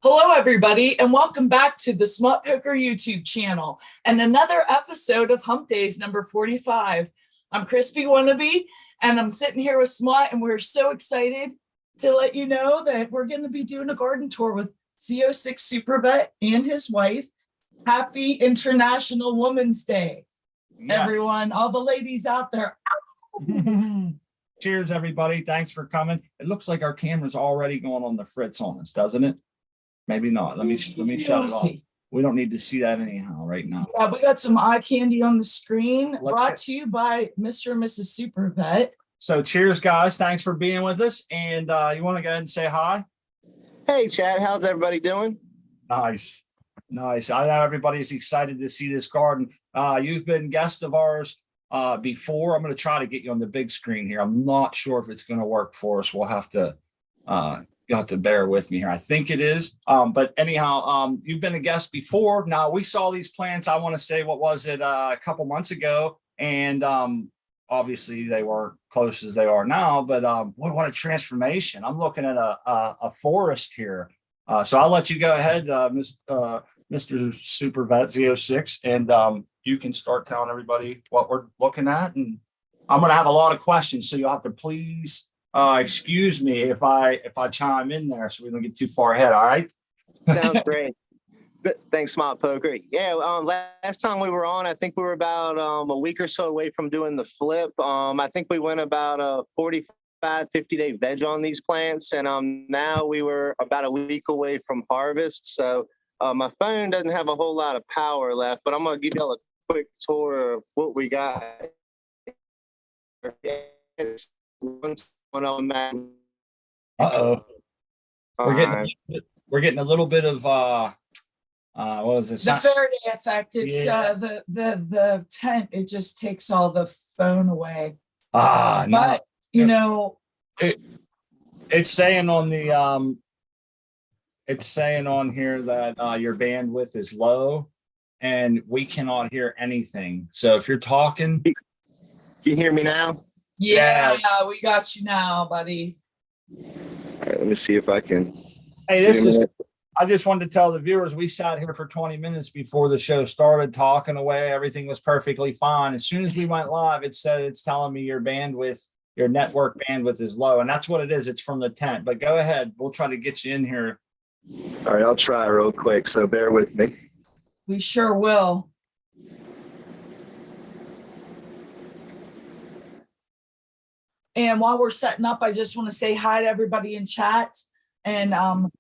Hello, everybody, and welcome back to the Smut Poker YouTube channel and another episode of Humpdazed number 45. I'm Crispy Wannabe, and I'm sitting here with Smut, and we're so excited to let you know that we're going to be doing a garden tour with Z06 supervette and his wife. Happy International Women's Day, yes. Everyone, all the ladies out there. Cheers, everybody. Thanks for coming. It looks like our camera's already going on the fritz on us, doesn't it? Maybe not. Let me shut it off. We don't need to see that anyhow right now. Yeah, we got some eye candy on the screen. Brought to you by Mr. and Mrs. Supervette. So cheers, guys. Thanks for being with us. And you want to go ahead and say hi? Hey, Chad. How's everybody doing? Nice. Nice. I know everybody's excited to see this garden. You've been guest of ours before. I'm going to try to get you on the big screen here. I'm not sure if it's going to work for us. We'll have to you'll have to bear with me here. I think it is. But anyhow, you've been a guest before. Now, we saw these plants, I want to say, what was it, a couple months ago. And obviously they weren't close as they are now, but what a transformation. I'm looking at a forest here. So I'll let you go ahead, Mr. Supervette Z06, and you can start telling everybody what we're looking at. And I'm going to have a lot of questions, so you'll have to please excuse me if I chime in there so we don't get too far ahead. All right. Sounds great. Thanks, Smart Poker. Yeah. Last time we were on, I think we were about a week or so away from doing the flip. I think we went about a 45, 50-day veg on these plants. And now we were about a week away from harvest. So my phone doesn't have a whole lot of power left, but I'm going to give y'all a quick tour of what we got. Uh-oh. We're getting a little bit of what was it? The Faraday effect. It's the tent, it just takes all the phone away. But no. You know, it's saying on the it's saying on here that your bandwidth is low and we cannot hear anything. So if you're talking, can you hear me now? Yeah, we got you now, buddy. All right, let me see if I can. Hey, I just wanted to tell the viewers, we sat here for 20 minutes before the show started talking away. Everything was perfectly fine. As soon as we went live, it said it's telling me your bandwidth, your network bandwidth is low. And that's what it is. It's from the tent. But go ahead. We'll try to get you in here. All right, I'll try real quick. So bear with me. We sure will. And while we're setting up, I just want to say hi to everybody in chat. And a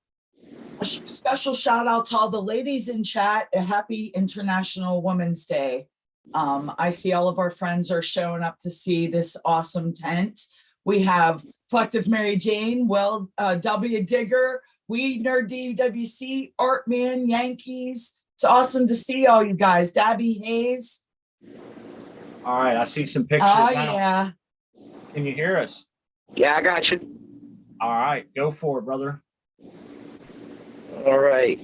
special shout out to all the ladies in chat. A happy International Women's Day. I see all of our friends are showing up to see this awesome tent. We have Collective Mary Jane, W Digger, We Nerd DWC, Artman, Yankees. It's awesome to see all you guys. Dabby Hayes. All right, I see some pictures now. Yeah. Can you hear us? Yeah, I got you. All right, go for it, brother. All right.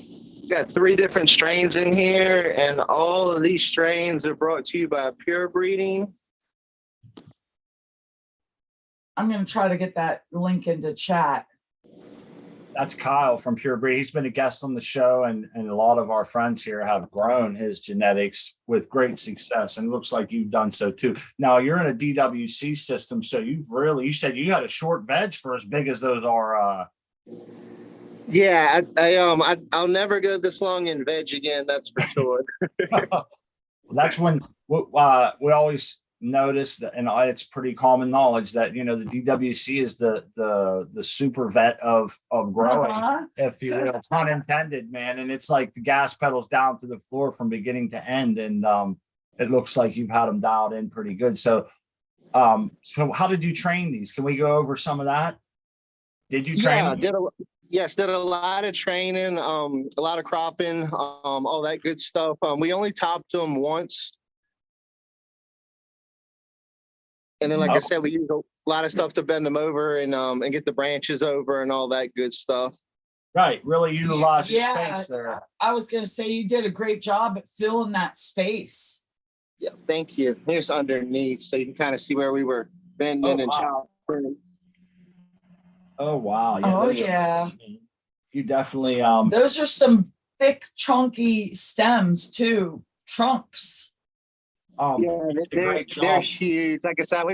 Got 3 different strains in here, and all of these strains are brought to you by Pure Breeding. I'm going to try to get that link into chat. That's Kyle from Pure Breed. He's been a guest on the show, and a lot of our friends here have grown his genetics with great success, and it looks like you've done so too. Now, you're in a DWC system, so you said you had a short veg for as big as those are. Yeah, I'll never go this long in veg again, that's for sure. That's when we always notice that, and it's pretty common knowledge that the DWC is the super vet of growing, if you will. It's not intended, man, and it's like the gas pedals down to the floor from beginning to end, and it looks like you've had them dialed in pretty good. So how did you train these? Can we go over some of that? Did you train? Yeah, did a lot of training, a lot of cropping, all that good stuff. We only topped them once. And then, like I said, we use a lot of stuff to bend them over and get the branches over and all that good stuff. Right. Really utilize your space there. I was going to say you did a great job at filling that space. Yeah, thank you. Here's underneath, so you can kind of see where we were bending and chopping. Oh, wow. Yeah, You definitely, Those are some thick, chunky stems too, trunks. Yeah, did a great they're job. huge. Like I said,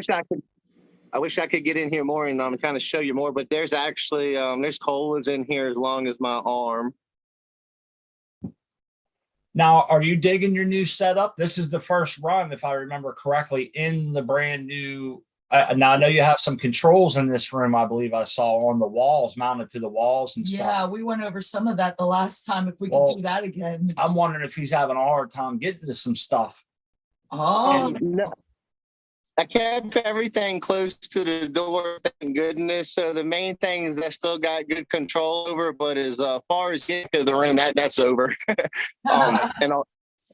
I wish I could get in here more and kind of show you more, but there's actually there's colas in here as long as my arm. Now, are you digging your new setup? This is the first run, if I remember correctly, in the brand new. Now I know you have some controls in this room. I believe I saw on the walls, mounted to the walls and stuff. Yeah, we went over some of that the last time. If we could Well, do that again. I'm wondering if he's having a hard time getting to some stuff. Oh, No, I kept everything close to the door, thank goodness. So the main thing is I still got good control over, but as far as getting to the room, that's over. And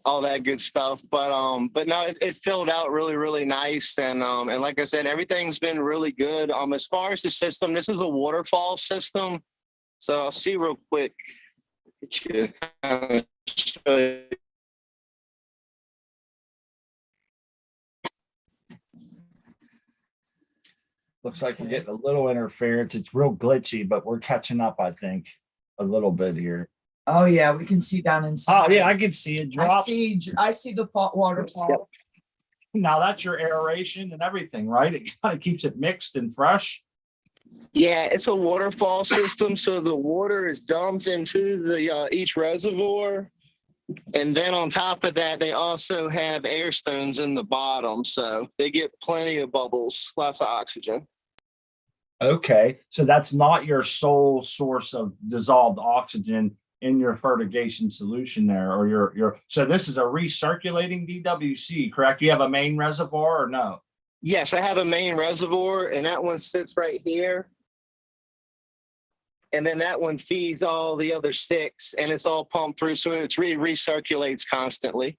all that good stuff. But no, it filled out really, really nice. And like I said, everything's been really good. As far as the system, this is a waterfall system. So I'll see real quick. Looks like we're getting a little interference. It's real glitchy, but we're catching up, I think, a little bit here. oh yeah, we can see down inside. Oh, yeah, I can see it drops. I see the waterfall. Yep. Now that's your aeration and everything, right? It kind of keeps it mixed and fresh. Yeah, it's a waterfall system. So the water is dumped into the each reservoir. And then on top of that, they also have air stones in the bottom. So they get plenty of bubbles, lots of oxygen. Okay, so that's not your sole source of dissolved oxygen in your fertigation solution there, or your. So this is a recirculating DWC, correct? You have a main reservoir or no? Yes, I have a main reservoir, and that one sits right here. And then that one feeds all the other 6, and it's all pumped through, so it's recirculates constantly.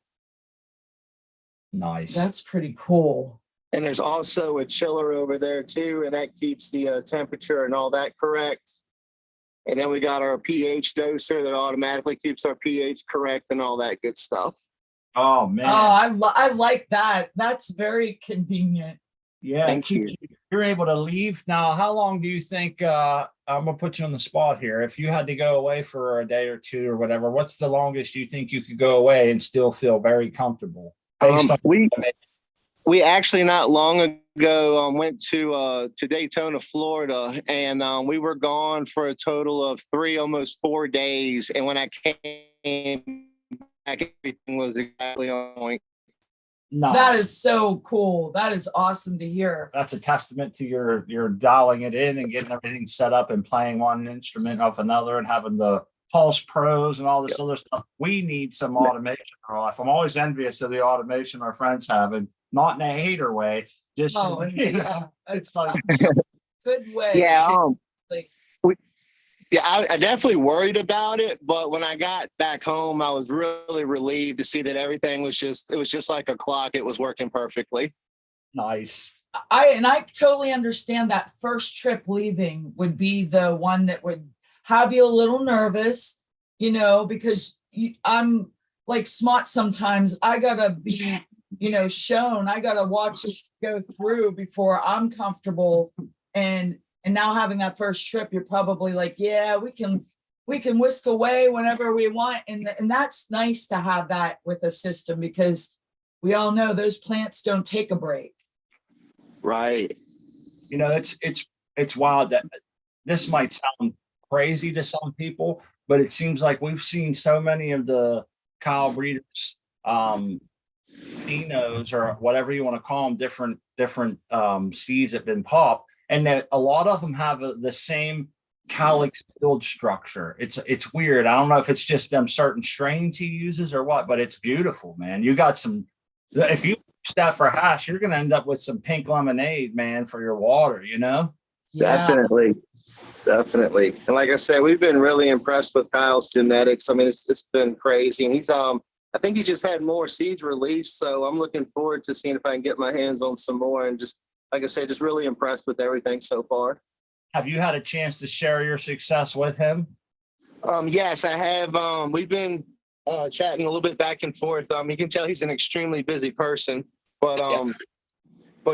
Nice. That's pretty cool. And there's also a chiller over there too, and that keeps the temperature and all that correct. And then we got our pH doser that automatically keeps our pH correct and all that good stuff. Oh man. Oh, I like that. That's very convenient. Yeah, Thank you. You're able to leave now. How long do you think? I'm gonna put you on the spot here. If you had to go away for a day or two or whatever, what's the longest you think you could go away and still feel very comfortable? Based on we actually not long ago went to Daytona, Florida, and we were gone for a total of 3, almost 4 days. And when I came back, everything was exactly on point. Nice. That is so cool. That is awesome to hear. That's a testament to your dialing it in and getting everything set up and playing one instrument off another and having the Pulse Pros and all this other stuff. We need some automation in our life. I'm always envious of the automation our friends have, and not in a hater way. Just Yeah, it's like good way. Yeah, Like, I definitely worried about it, but when I got back home, I was really relieved to see that everything was just like a clock. It was working perfectly. nice. I totally understand that first trip leaving would be the one that would have you a little nervous, because I'm like smart sometimes. I gotta be, shown. I gotta watch it go through before I'm comfortable. And now having that first trip, you're probably like, yeah, we can whisk away whenever we want. And that's nice to have that with a system, because we all know those plants don't take a break. Right. It's wild that this might sound crazy to some people, but it seems like we've seen so many of the cow breeders, phenos or whatever you want to call them, different seeds that have been popped, and that a lot of them have the same calyx build structure. It's weird. I don't know if it's just them certain strains he uses or what, but it's beautiful, man. You got some. If you use that for hash, you're going to end up with some pink lemonade, man, for your water. Yeah. Definitely. And like I said, we've been really impressed with Kyle's genetics. I mean, it's been crazy. And he's I think he just had more seeds released. So I'm looking forward to seeing if I can get my hands on some more, and just, like I said, just really impressed with everything so far. Have you had a chance to share your success with him? Yes, I have. We've been chatting a little bit back and forth. You can tell he's an extremely busy person, but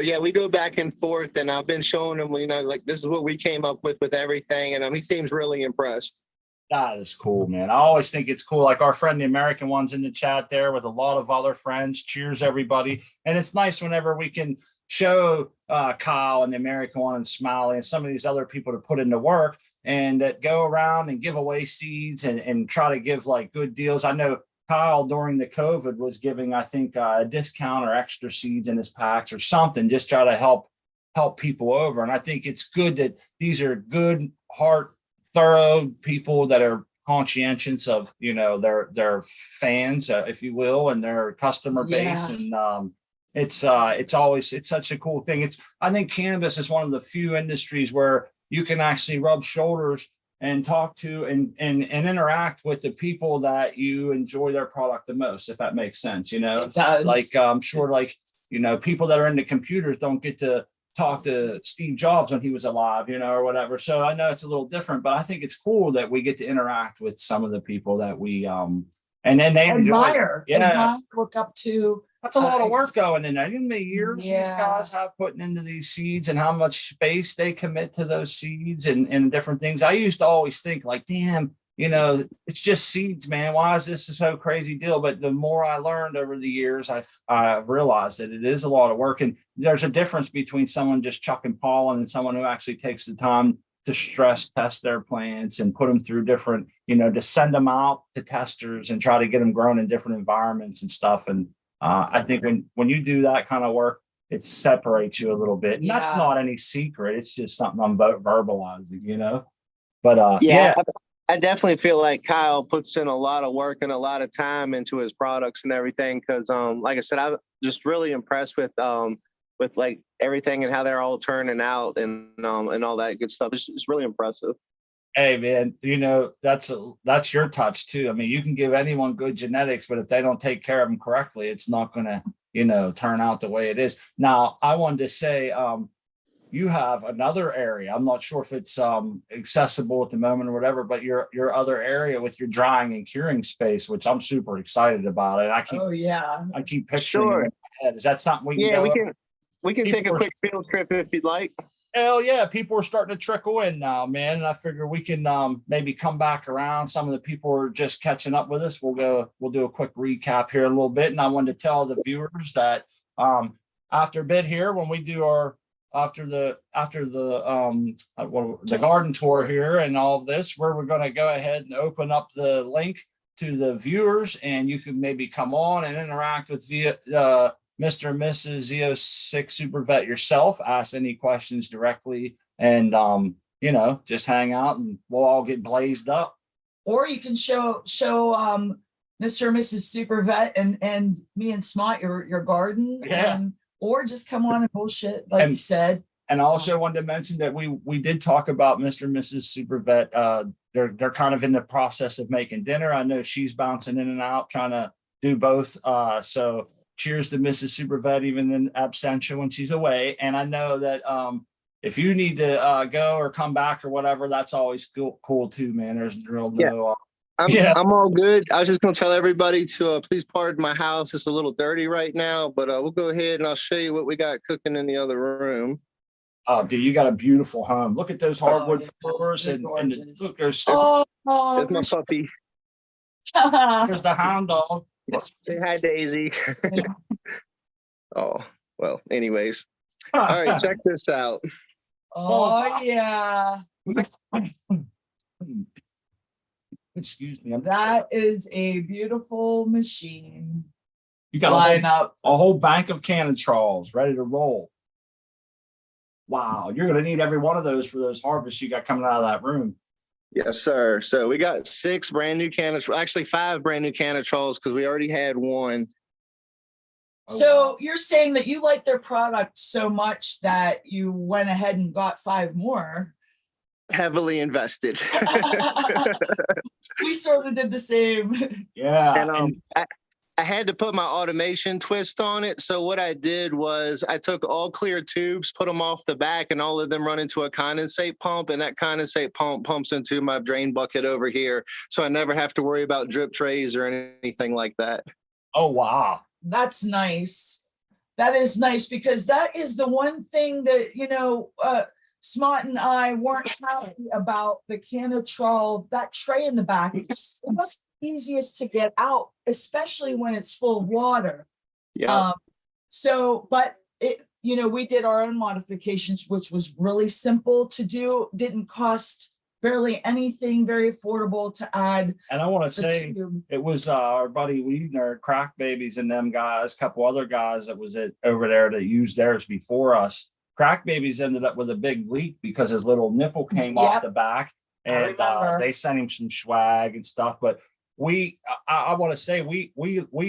yeah, we go back and forth, and I've been showing him, like, this is what we came up with everything, and he seems really impressed. That is cool, man. I always think it's cool. Like our friend, the American one's in the chat there with a lot of other friends. Cheers, everybody. And it's nice whenever we can show Kyle and the American one and Smiley and some of these other people to put into work and that go around and give away seeds and try to give like good deals. I know Kyle during the COVID was giving, I think, a discount or extra seeds in his packs or something, just try to help people over. And I think it's good that these are good heart, thorough people that are conscientious of, you know, their fans, if you will, and their customer base. Yeah. And it's such a cool thing. I think cannabis is one of the few industries where you can actually rub shoulders and talk to and interact with the people that you enjoy their product the most, if that makes sense. You know, It does. like I'm sure, like, you know, people that are into computers don't get to talk to Steve Jobs when he was alive, you know, or whatever. So I know it's a little different, but I think it's cool that we get to interact with some of the people that we and then they admire, yeah, look up to. that's a lot of work going in there. You know, the years these Yeah. guys have putting into these seeds and how much space they commit to those seeds and different things. I used to always think like, damn, you know, it's just seeds, man. Why is this a so crazy deal? But the more I learned over the years, I realized that it is a lot of work. And there's a difference between someone just chucking pollen and someone who actually takes the time to stress test their plants and put them through different, you know, to send them out to testers and try to get them grown in different environments and stuff. And I think when you do that kind of work, it separates you a little bit. And that's Yeah. not any secret. It's just something I'm verbalizing, you know. But Yeah, I definitely feel like Kyle puts in a lot of work and a lot of time into his products and everything. Because, like I said, I'm just really impressed with like everything and how they're all turning out and all that good stuff. It's really impressive. Hey man, you know, that's your touch too. I mean, you can give anyone good genetics, but if they don't take care of them correctly, it's not going to, you know, turn out the way it is. Now, I wanted to say, you have another area. I'm not sure if it's accessible at the moment or whatever, but your other area with your drying and curing space, which I'm super excited about it. I keep picturing it in my head. Is that something we can go? We can take a quick field trip if you'd like. Hell yeah, people are starting to trickle in now, man. And I figure we can maybe come back around. Some of the people are just catching up with us. We'll do a quick recap here a little bit. And I wanted to tell the viewers that after a bit here, when we do our after the garden tour here and all of this, where we're going to go ahead and open up the link to the viewers, and you can maybe come on and interact with Mr. and Mrs. Z06 Supervet yourself, ask any questions directly, and you know, just hang out and we'll all get blazed up. Or you can show Mr. and Mrs. Supervet and me and Smart your garden. Yeah. Or just come on and bullshit, like you said. And I also wanted to mention that we did talk about Mr. and Mrs. Supervet. They're kind of in the process of making dinner. I know she's bouncing in and out, trying to do both. So cheers to Mrs. Supervet, even in absentia when she's away. And I know that if you need to go or come back or whatever, that's always cool too, man. There's no. I'm all good. I was just going to tell everybody to please pardon my house. It's a little dirty right now, but we'll go ahead and I'll show you what we got cooking in the other room. Oh, dude, you got a beautiful home. Look at those hardwood floors and look, there's my puppy. There's the hound dog. Say hi, Daisy. Oh, well, anyways. All right, check this out. Oh, yeah. Excuse me. That is a beautiful machine. You got a whole bank of Canatrals ready to roll. Wow, you're going to need every one of those for those harvests you got coming out of that room. Yes, sir. So we got 6 brand new Canatrals, actually 5 brand new Canatrals because we already had one. So you're saying that you like their product so much that you went ahead and got 5 more. Heavily invested. We sort of did the same. Yeah. And I had to put my automation twist on it. So what I did was I took all clear tubes, put them off the back, and all of them run into a condensate pump. And that condensate pump pumps into my drain bucket over here. So I never have to worry about drip trays or anything like that. Oh, wow. That's nice. That is nice because that is the one thing that, you know, Smart and I weren't happy about the Canatrol, that tray in the back. It was easiest to get out, especially when it's full of water. Yeah. But we did our own modifications, which was really simple to do, didn't cost barely anything, very affordable to add. And I want to the say tube. it was our buddy Weedner, Crack Babies, and them guys, a couple other guys that was over there that used theirs before us. Crack Babies ended up with a big leak because his little nipple came off Yep. the back, I and remember. they sent him some swag and stuff. But I want to say we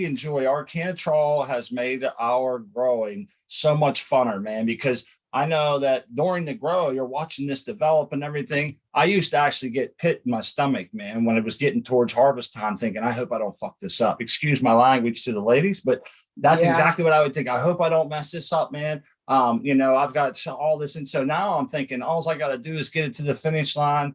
enjoy our Canatrol has made our growing so much funner, man, because I know that during the grow, you're watching this develop and everything. I used to actually get pit in my stomach, man, when it was getting towards harvest time, thinking, I hope I don't fuck this up. Excuse my language to the ladies, but that's exactly what I would think. I hope I don't mess this up, man. I've got all this. And so now I'm thinking, all I got to do is get it to the finish line,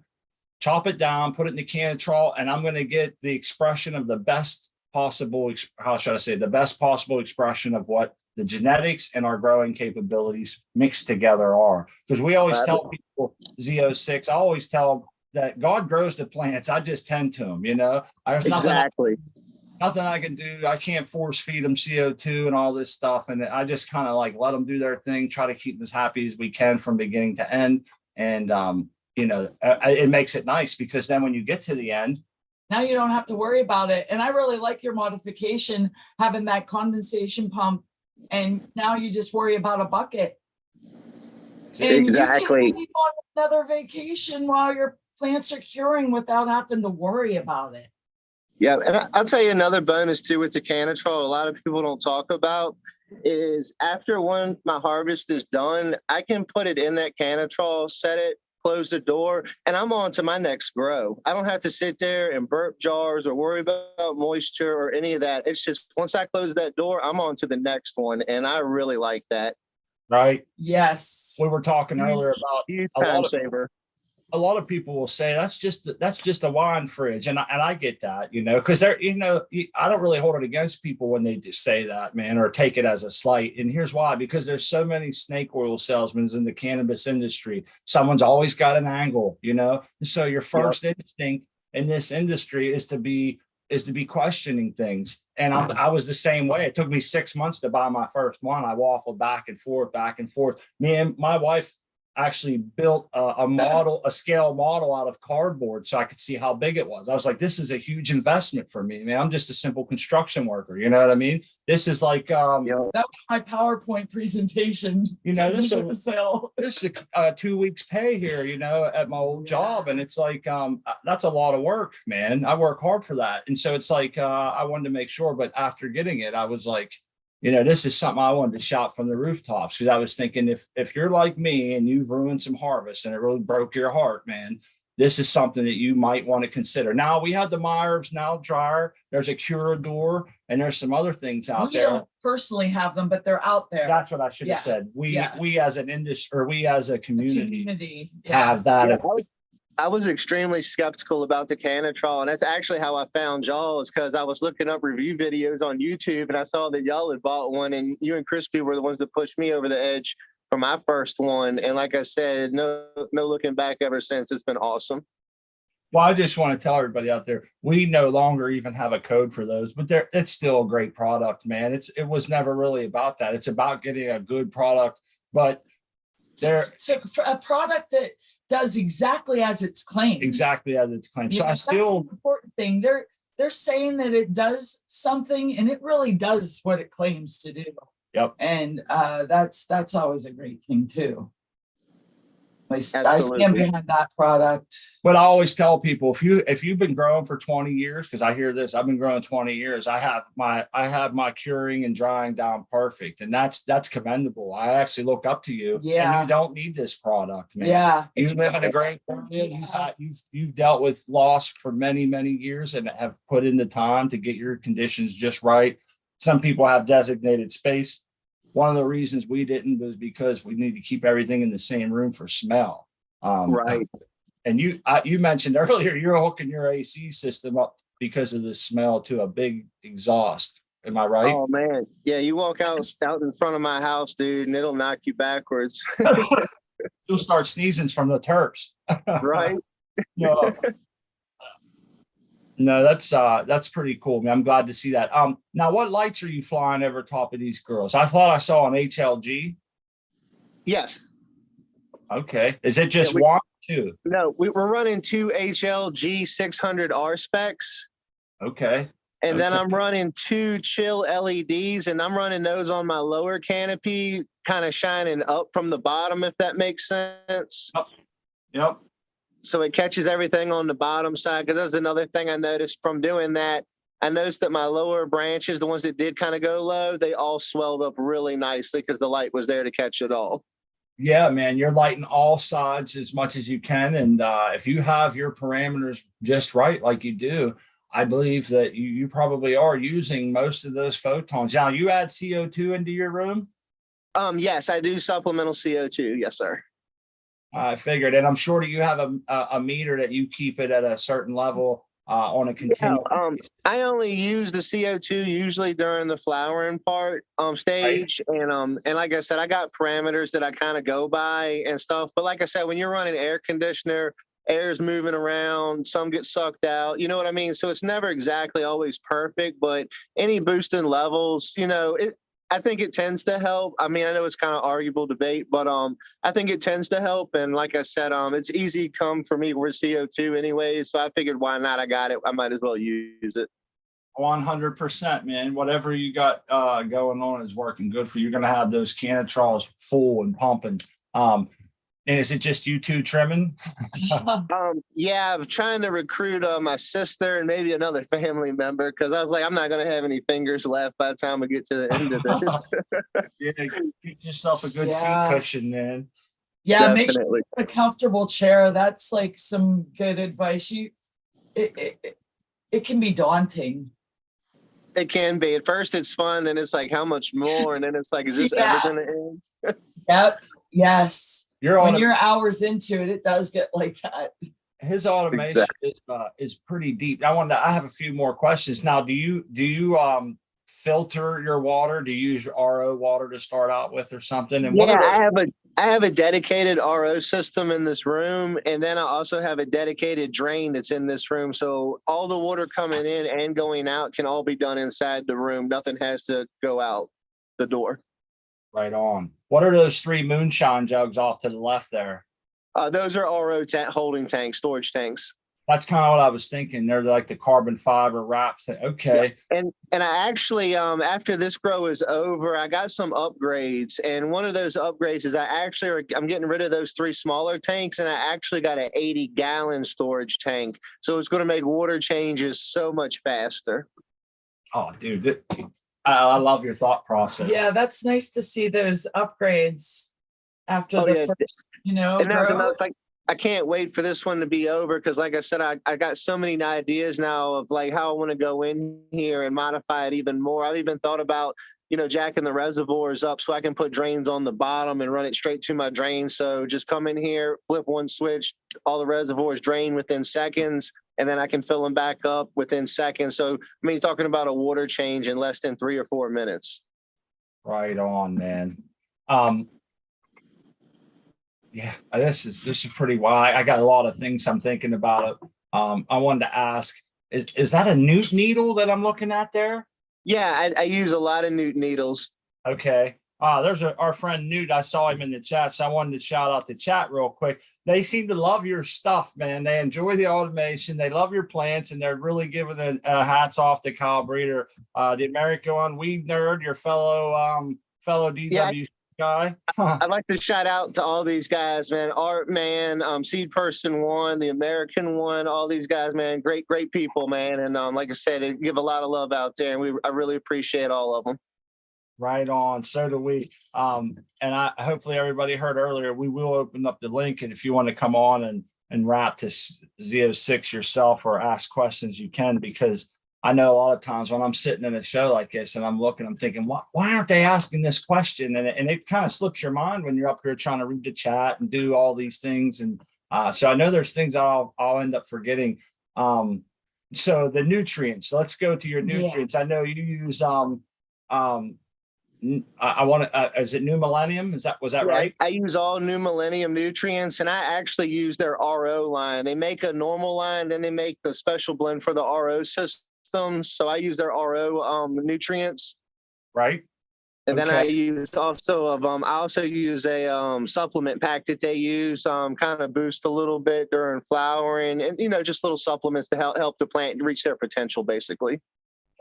chop it down, put it in the Canatrol, and I'm going to get the expression of the best possible, the best possible expression of what the genetics and our growing capabilities mixed together are. Because we always tell people Z06, I always tell them that God grows the plants. I just tend to them, There's nothing I can do. I can't force feed them CO2 and all this stuff. And I just kind of like let them do their thing, try to keep them as happy as we can from beginning to end. And, it makes it nice because then when you get to the end, now you don't have to worry about it. And I really like your modification, having that condensation pump. And now you just worry about a bucket. And Exactly. you can leave on another vacation while your plants are curing without having to worry about it. Yeah, and I'll tell you another bonus too with the Canatrol a lot of people don't talk about is after when my harvest is done, I can put it in that Canatrol, set it, close the door, and I'm on to my next grow. I don't have to sit there and burp jars or worry about moisture or any of that. It's just once I close that door, I'm on to the next one, and I really like that. right? Yes. We were talking earlier about Huge time saver. a lot of people will say that's just a wine fridge, and I get that, because they're, I don't really hold it against people when they just say that, man, or take it as a slight. And here's why: because there's so many snake oil salesmen in the cannabis industry. Someone's always got an angle, And so your first instinct in this industry is to be questioning things. And I was the same way. It took me 6 months to buy my first one. I waffled back and forth. Me and my wife actually built a scale model out of cardboard so I could see how big it was. I was like, this is a huge investment for me, man. I'm just a simple construction worker. You know what I mean? This is like, that was my PowerPoint presentation. This is a 2 weeks pay here, at my old job. And it's like, that's a lot of work, man. I work hard for that. And so it's like, I wanted to make sure, but after getting it, I was like, this is something I wanted to shout from the rooftops, because I was thinking if you're like me and you've ruined some harvest and it really broke your heart, man, this is something that you might want to consider. Now we have the Myers now dryer. There's a Curador, and there's some other things out there. We don't personally have them, but they're out there. That's what I should have said. We as an industry, or we as a community have that. Yeah, I was extremely skeptical about the Canatrol, and that's actually how I found y'all, is because I was looking up review videos on YouTube, and I saw that y'all had bought one, and you and Crispy were the ones that pushed me over the edge for my first one. And like I said, no looking back ever since. It's been awesome. Well, I just want to tell everybody out there, we no longer even have a code for those, but it's still a great product, man. It was never really about that. It's about getting a good product, but a product that does exactly as it's claimed. Exactly as it's claimed. So that's the important thing. They're saying that it does something, and it really does what it claims to do. Yep. And that's always a great thing too. I stand behind that product. But I always tell people, if you've been growing for 20 years, because I hear this, I've been growing 20 years. I have my curing and drying down perfect, and that's commendable. I actually look up to you. Yeah. And you don't need this product, man. Yeah. You live in a great area. You've dealt with loss for many, many years and have put in the time to get your conditions just right. Some people have designated space. One of the reasons we didn't was because we need to keep everything in the same room for smell. Right. And you mentioned earlier, you're hooking your AC system up because of the smell to a big exhaust. Am I right? Oh man, yeah. You walk out in front of my house, dude, and it'll knock you backwards. You'll start sneezing from the terps. Right. No, no, that's pretty cool, man. I'm glad to see that. Now what lights are you flying over top of these girls? I thought I saw an HLG. Yes. Okay. Is it just Yeah, one or two? No, we're running two HLG 600R specs. Okay. And then Okay. I'm running two chill LEDs, and I'm running those on my lower canopy, kind of shining up from the bottom, if that makes sense. Yep. So it catches everything on the bottom side. Because that's another thing I noticed from doing that. I noticed that my lower branches, the ones that did kind of go low, they all swelled up really nicely because the light was there to catch it all. Yeah, man, you're lighting all sides as much as you can. And if you have your parameters just right, like you do, I believe that you probably are using most of those photons. Now, you add CO2 into your room? Yes, I do supplemental CO2. Yes, sir. I figured. And I'm sure that you have a meter that you keep it at a certain level on a continuous basis. I only use the CO2 usually during the flowering part stage. Right. And like I said, I got parameters that I kind of go by and stuff. But like I said, when you're running air conditioner, air's moving around, some get sucked out, you know what I mean? So it's never exactly always perfect, but any boosting levels, I think it tends to help. I mean, I know it's kind of arguable debate, but I think it tends to help. And like I said, it's easy come for me with CO2 anyway. So I figured, why not? I got it. I might as well use it. 100%, man. Whatever you got going on is working good for you. You're going to have those canitrals full and pumping. And is it just you two trimming? Yeah, I'm trying to recruit my sister and maybe another family member because I was like, I'm not going to have any fingers left by the time we get to the end of this. Yeah, get yourself a good seat cushion, man. Yeah, definitely. Make sure you have a comfortable chair. That's like some good advice. It can be daunting. It can be. At first, it's fun, and it's like, how much more? And then it's like, is this ever going to end? Yep. Yes. When you're hours into it, it does get like that. His automation is pretty deep. I have a few more questions. Now, do you filter your water? Do you use RO water to start out with or something? And I have a dedicated RO system in this room, and then I also have a dedicated drain that's in this room. So all the water coming in and going out can all be done inside the room. Nothing has to go out the door. Right on. What are those three moonshine jugs off to the left there? Those are RO holding tanks, storage tanks. That's kind of what I was thinking. They're like the carbon fiber wraps. Okay. Yeah. And I actually, after this grow is over, I got some upgrades. And one of those upgrades is I'm getting rid of those three smaller tanks, and I actually got an 80-gallon storage tank. So it's going to make water changes so much faster. Oh, dude. I love your thought process. Yeah, that's nice to see those upgrades after first, And that's another thing. I can't wait for this one to be over because, like I said, I got so many ideas now of like how I want to go in here and modify it even more. I've even thought about, jacking the reservoirs up so I can put drains on the bottom and run it straight to my drain. So just come in here, flip one switch, all the reservoirs drain within seconds, and then I can fill them back up within seconds. So, you're talking about a water change in less than 3 or 4 minutes. Right on, man. Yeah, this is pretty wild. I got a lot of things I'm thinking about it. I wanted to ask, is that a newt needle that I'm looking at there? Yeah, I use a lot of newt needles. Okay. There's our friend Newt. I saw him in the chat, so I wanted to shout out the chat real quick. They seem to love your stuff, man. They enjoy the automation. They love your plants, and they're really giving the hats off to Kyle Breeder, the American Weed Nerd, your fellow DW guy. I'd like to shout out to all these guys, man. Art Man, Seed Person One, the American One, all these guys, man. Great people, man. And like I said, they give a lot of love out there, and I really appreciate all of them. Right on. So do we. And hopefully everybody heard earlier, we will open up the link. And if you want to come on and rap to Z06 yourself or ask questions, you can, because I know a lot of times when I'm sitting in a show like this and I'm thinking, why aren't they asking this question? And it kind of slips your mind when you're up here trying to read the chat and do all these things. And so I know there's things I'll end up forgetting. So the nutrients, let's go to your nutrients. Yeah. I know you use I want to, is it New Millennium? Was that Yeah, right? I use all New Millennium nutrients, and I actually use their RO line. They make a normal line, then they make the special blend for the RO system. So I use their RO nutrients. Right. And then I Okay. use also I also use a supplement pack that they use kind of boost a little bit during flowering, and just little supplements to help the plant reach their potential, basically.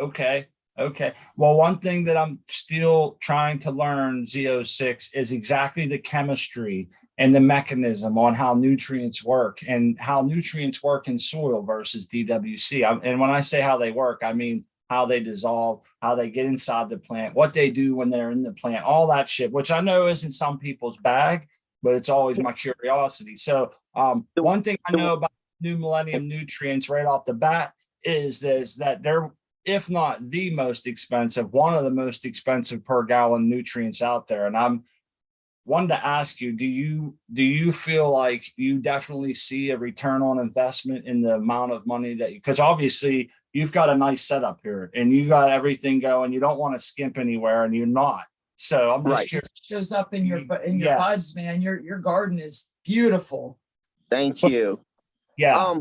Okay. Okay. Well, one thing that I'm still trying to learn, Z06, is exactly the chemistry and the mechanism on how nutrients work and how nutrients work in soil versus DWC. And when I say how they work, I mean how they dissolve, how they get inside the plant, what they do when they're in the plant, all that shit, which I know isn't some people's bag, but it's always my curiosity. So one thing I know about New Millennium nutrients right off the bat is that they're, if not the most expensive, one of the most expensive per gallon nutrients out there. And I'm wanted to ask you, do you feel like you definitely see a return on investment in the amount of money that because obviously you've got a nice setup here and you got everything going. You don't want to skimp anywhere and you're not. So I'm just curious. Shows up in your Yes. buds, man. Your garden is beautiful. Thank you. Yeah.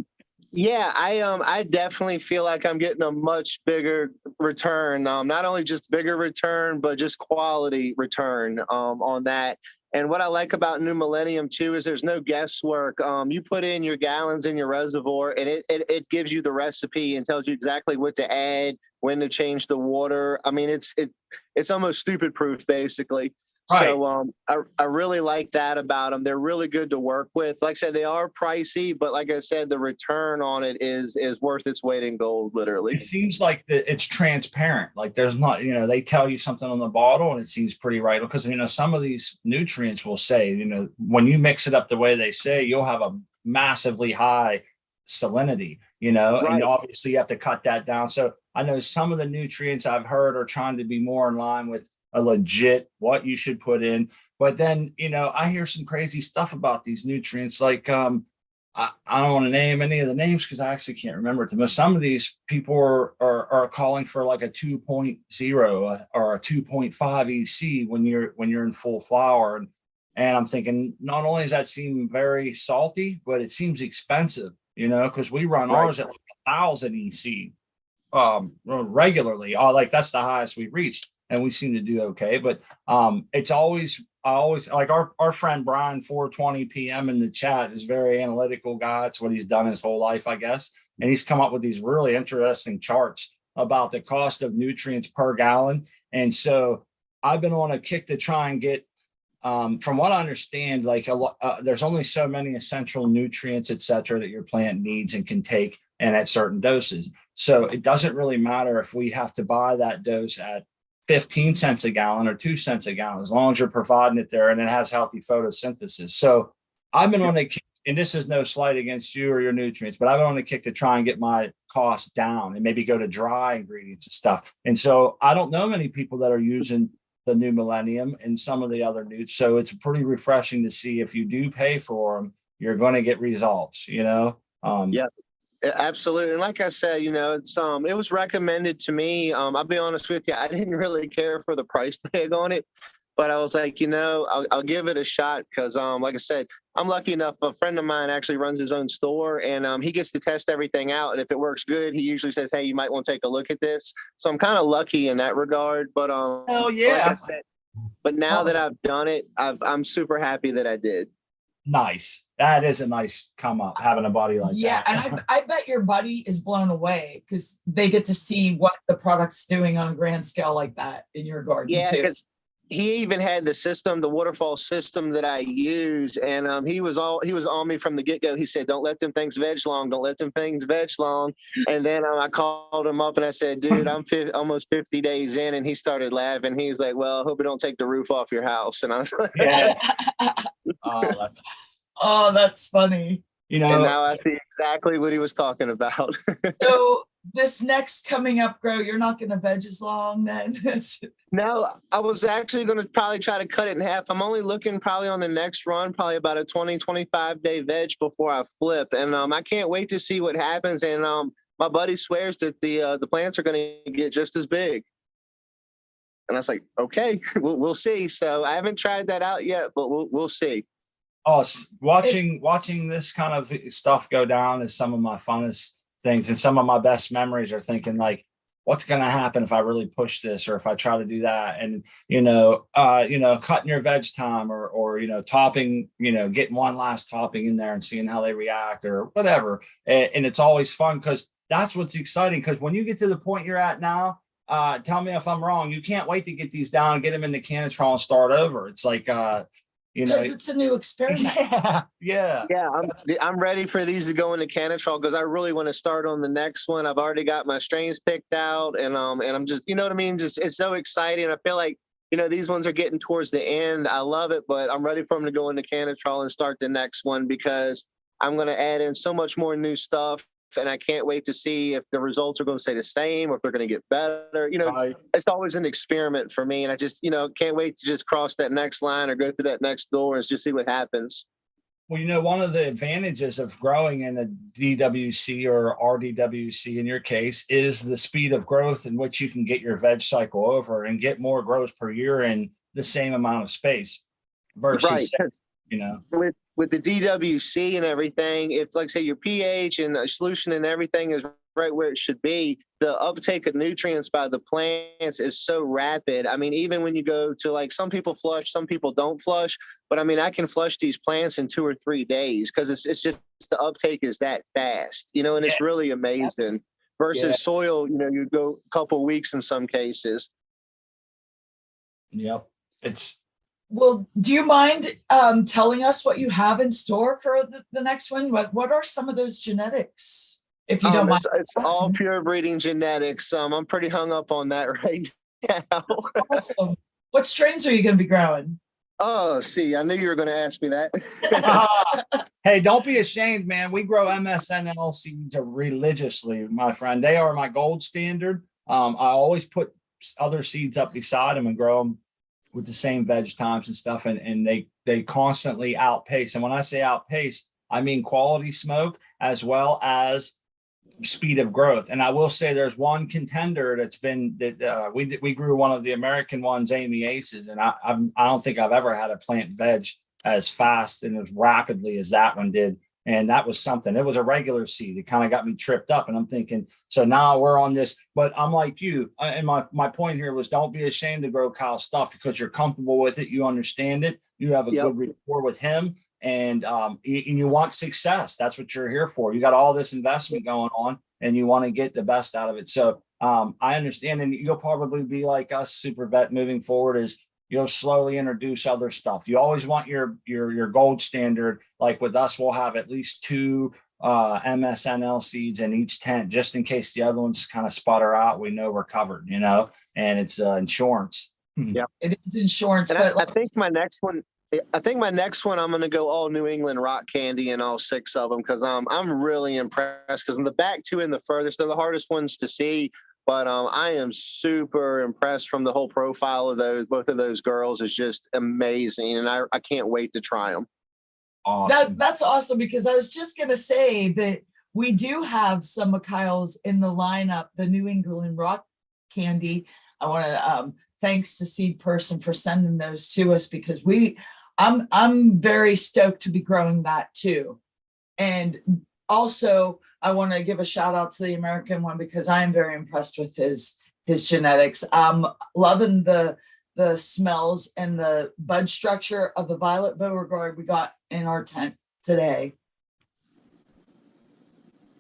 Yeah, I definitely feel like I'm getting a much bigger return. Not only just bigger return, but just quality return on that. And what I like about New Millennium too is there's no guesswork. You put in your gallons in your reservoir, and it gives you the recipe and tells you exactly what to add, when to change the water. I mean, it's almost stupid proof, basically. Right. So I really like that about them. They're really good to work with. Like I said, they are pricey, but like I said, the return on it is worth its weight in gold, literally. It seems like it's transparent. Like there's not, they tell you something on the bottle and it seems pretty right. Because, some of these nutrients will say, when you mix it up the way they say, you'll have a massively high salinity, Right. and obviously you have to cut that down. So I know some of the nutrients I've heard are trying to be more in line with a legit what you should put in. But then, I hear some crazy stuff about these nutrients. Like, I don't want to name any of the names because I actually can't remember it. But some of these people are calling for like a 2.0 or a 2.5 EC when you're in full flower. And I'm thinking, not only does that seem very salty, but it seems expensive, because we run ours at like 1,000 EC regularly. Like that's the highest we've reached. And we seem to do okay, but it's always, I always like our friend Brian 420 PM in the chat is a very analytical guy. It's what he's done his whole life, I guess. And he's come up with these really interesting charts about the cost of nutrients per gallon. And so I've been on a kick to try and get, from what I understand, like there's only so many essential nutrients, et cetera, that your plant needs and can take and at certain doses. So it doesn't really matter if we have to buy that dose at 15 cents a gallon or 2 cents a gallon, as long as you're providing it there and it has healthy photosynthesis. So I've been on a kick, and this is no slight against you or your nutrients, but I've been on a kick to try and get my costs down and maybe go to dry ingredients and stuff. And so I don't know many people that are using the New Millennium and some of the other nuts. So it's pretty refreshing to see if you do pay for them, you're going to get results, Yeah. Absolutely. And like I said, it's it was recommended to me. I'll be honest with you, I didn't really care for the price tag on it, but I was like, I'll give it a shot because like I said, I'm lucky enough, a friend of mine actually runs his own store and he gets to test everything out. And if it works good, he usually says, hey, you might want to take a look at this. So I'm kind of lucky in that regard. But oh yeah. like I said, but now that I've done it, I'm super happy that I did. Nice. That is a nice come up, having a buddy like that. Yeah, and I bet your buddy is blown away because they get to see what the product's doing on a grand scale like that in your garden too. Yeah, because he even had the waterfall system that I use, and he was on me from the get-go. He said, "Don't let them things veg long. Don't let them things veg long." And then I called him up and I said, "Dude, I'm almost 50 days in," and he started laughing. He's like, "Well, I hope it don't take the roof off your house." And I was like, Yeah. That's funny. And now I see exactly what he was talking about. So this next coming up grow, you're not going to veg as long then? No, I was actually going to probably try to cut it in half. I'm only looking probably on the next run, probably about a 20-25 day veg before I flip. And I can't wait to see what happens. And my buddy swears that the plants are going to get just as big. And I was like, okay, we'll see. So I haven't tried that out yet, but we'll see. Oh, watching this kind of stuff go down is some of my funnest things, and some of my best memories are thinking like, what's going to happen if I really push this, or if I try to do that, and cutting your veg time, or topping, getting one last topping in there and seeing how they react or whatever, and it's always fun because that's what's exciting. Because when you get to the point you're at now, tell me if I'm wrong, you can't wait to get these down, get them in the Canatrol and start over. It's like because it's a new experiment. Yeah. I'm ready for these to go into Canatrol because I really want to start on the next one. I've already got my strains picked out, and I'm just, you know what I mean? Just, it's so exciting. I feel like, these ones are getting towards the end. I love it, but I'm ready for them to go into Canatrol and start the next one because I'm going to add in so much more new stuff. And I can't wait to see if the results are going to stay the same or if they're going to get better. It's always an experiment for me. And I just, can't wait to just cross that next line or go through that next door and just see what happens. Well, one of the advantages of growing in a DWC or RDWC in your case is the speed of growth in which you can get your veg cycle over and get more growth per year in the same amount of space versus, with the DWC and everything, if like say your pH and solution and everything is right where it should be, the uptake of nutrients by the plants is so rapid. I mean, even when you go to like some people flush, some people don't flush, but I mean, I can flush these plants in 2 or 3 days because it's just the uptake is that fast, and it's really amazing versus soil, you go a couple weeks in some cases. Yep. Well, do you mind telling us what you have in store for the next one? What are some of those genetics, if you don't mind? It's all pure breeding genetics. I'm pretty hung up on that right now. That's awesome. What strains are you going to be growing? Oh, see, I knew you were going to ask me that. Hey, don't be ashamed, man. We grow MSNL seeds religiously, my friend. They are my gold standard. I always put other seeds up beside them and grow them with the same veg times and stuff, and they constantly outpace. And when I say outpace, I mean quality smoke as well as speed of growth. And I will say there's one contender that's been that we grew one of the American ones, Amy Aces, and I don't think I've ever had a plant veg as fast and as rapidly as that one did. And that was something. It was a regular seed. It kind of got me tripped up. And I'm thinking, so now we're on this. But I'm like you. And my point here was don't be ashamed to grow Kyle's stuff because you're comfortable with it. You understand it. You have a good rapport with him. And you want success. That's what you're here for. You got all this investment going on and you want to get the best out of it. So I understand. And you'll probably be like us, supervette, moving forward is you'll slowly introduce other stuff. You always want your gold standard. Like with us, we'll have at least 2 MSNL seeds in each tent, just in case the other ones kind of sputter out. We know we're covered, and it's insurance. Yeah, it is insurance. And but I think my next one, I'm going to go all New England rock candy and all 6 of them because I'm really impressed because the back 2 and the furthest, they're the hardest ones to see. But I am super impressed from the whole profile of both of those girls is just amazing. And I can't wait to try them. Awesome. That's awesome because I was just going to say that we do have some Mikhails in the lineup, the New England rock candy. I want to thanks to Seed Person for sending those to us because I'm very stoked to be growing that too. And also I want to give a shout out to the American one because I am very impressed with his genetics. I'm loving the smells and the bud structure of the Violet Beauregard we got in our tent today.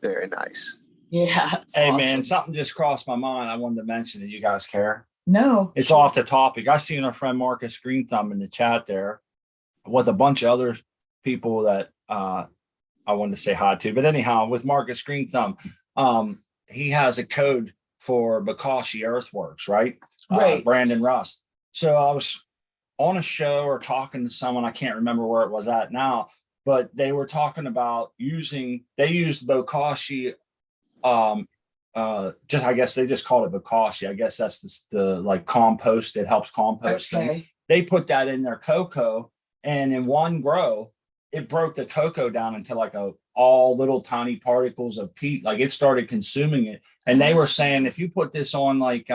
Very nice. Yeah. Hey, awesome. Man, something just crossed my mind. I wanted to mention it. You guys care? No. It's off the topic. I seen our friend Marcus Green Thumb in the chat there with a bunch of other people that I wanted to say hi to. But anyhow, with Marcus Green Thumb, he has a code for Bakashi Earthworks, right? Right. Brandon Rust. So I was on a show or talking to someone, I can't remember where it was at now, but they were talking about they used Bokashi, just, I guess they just called it Bokashi. I guess that's the like compost. It helps compost. Okay. They put that in their cocoa and in one grow, it broke the cocoa down into like all little tiny particles of peat. Like it started consuming it. And they were saying, if you put this on like,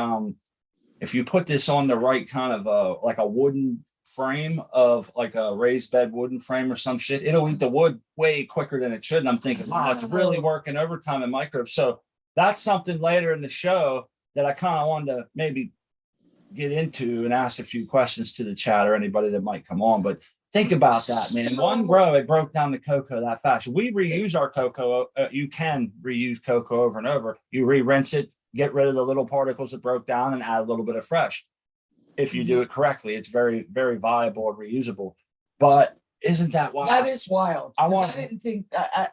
if you put this on the right kind of like a wooden frame of like a raised bed wooden frame or some shit, it'll eat the wood way quicker than it should. And I'm thinking, wow, it's really working overtime in microbes. So that's something later in the show that I kind of wanted to maybe get into and ask a few questions to the chat or anybody that might come on. But think about that, man. One grow, it broke down the cocoa that fast. We reuse our cocoa. You can reuse cocoa over and over. You re-rinse it, get rid of the little particles that broke down, and add a little bit of fresh. If you do it correctly, it's very, very viable and reusable. But isn't that wild? That is wild. I didn't think that.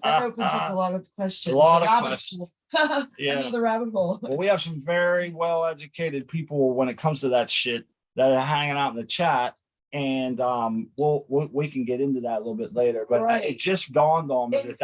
That opens up a lot of questions. A lot of questions. Yeah. Another rabbit hole. Well, we have some very well-educated people when it comes to that shit that are hanging out in the chat. And we can get into that a little bit later. But it just dawned on me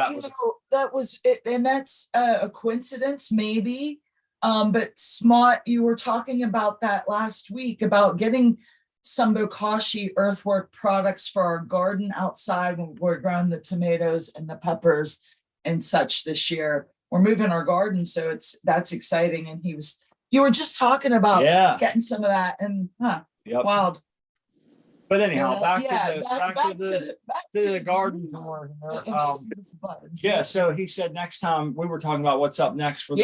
that was it. And that's a coincidence, maybe. But Smart, you were talking about that last week about getting some bokashi earthwork products for our garden outside when we're growing the tomatoes and the peppers and such this year. We're moving our garden, so that's exciting. And you were just talking about getting some of that, and wild. But anyhow, back to the garden tour. So he said next time we were talking about what's up next for the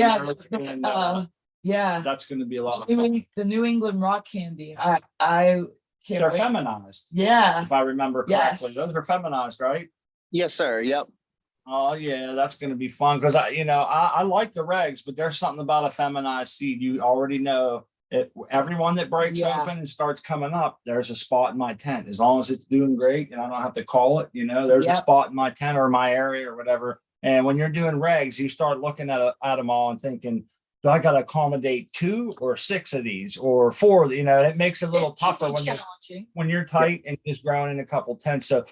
that's going to be a lot of fun. The New England rock candy. I can't They're wait. Feminized. Yeah. If I remember correctly. Yes. Those are feminized, right? Yes, sir. Yep. Oh yeah, that's going to be fun because I like the regs, but there's something about a feminized seed. You already know everyone that breaks open and starts coming up, there's a spot in my tent. As long as it's doing great and I don't have to call it, there's a spot in my tent or my area or whatever. And when you're doing regs, you start looking at them all and thinking, do I got to accommodate 2 or 6 of these or 4? It makes it a little tougher when you're tight and just growing in a couple tents. So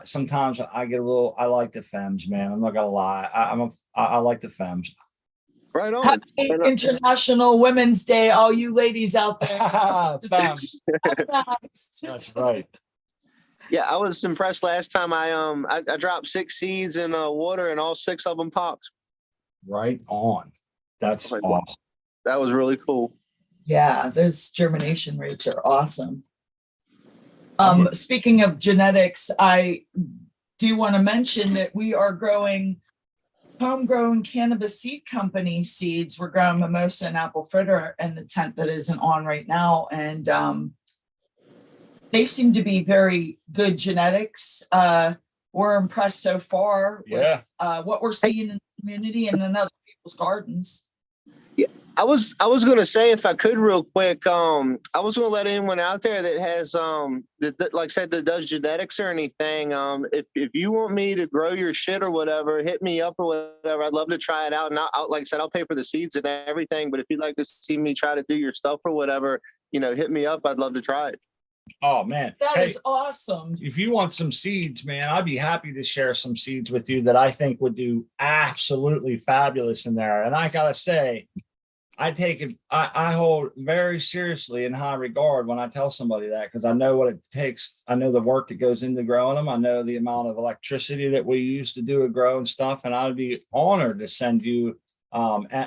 sometimes I get I like the femmes, man. I'm not gonna lie. I like the femmes. Right on. Happy International Women's Day, all you ladies out there. Femmes. That's right. Yeah, I was impressed last time. I dropped 6 seeds in water and all 6 of them popped. Right on. That's awesome. That was really cool. Yeah, those germination rates are awesome. Speaking of genetics, I do want to mention that we are growing homegrown cannabis seed company seeds. We're growing mimosa and apple fritter in the tent that isn't on right now. And they seem to be very good genetics. We're impressed so far with what we're seeing in the community and in other people's gardens. Yeah, I was going to say, if I could real quick, I was going to let anyone out there that has that like I said, that does genetics or anything, if you want me to grow your shit or whatever, hit me up or whatever. I'd love to try it out. And like I said, I'll pay for the seeds and everything, but if you'd like to see me try to do your stuff or whatever, hit me up. I'd love to try it. Oh man, that is awesome. If you want some seeds, man, I'd be happy to share some seeds with you that I think would do absolutely fabulous in there. And I gotta say, I hold very seriously in high regard when I tell somebody that, because I know what it takes. I know the work that goes into growing them. I know the amount of electricity that we use to do a grow and stuff. And I'd be honored to send you.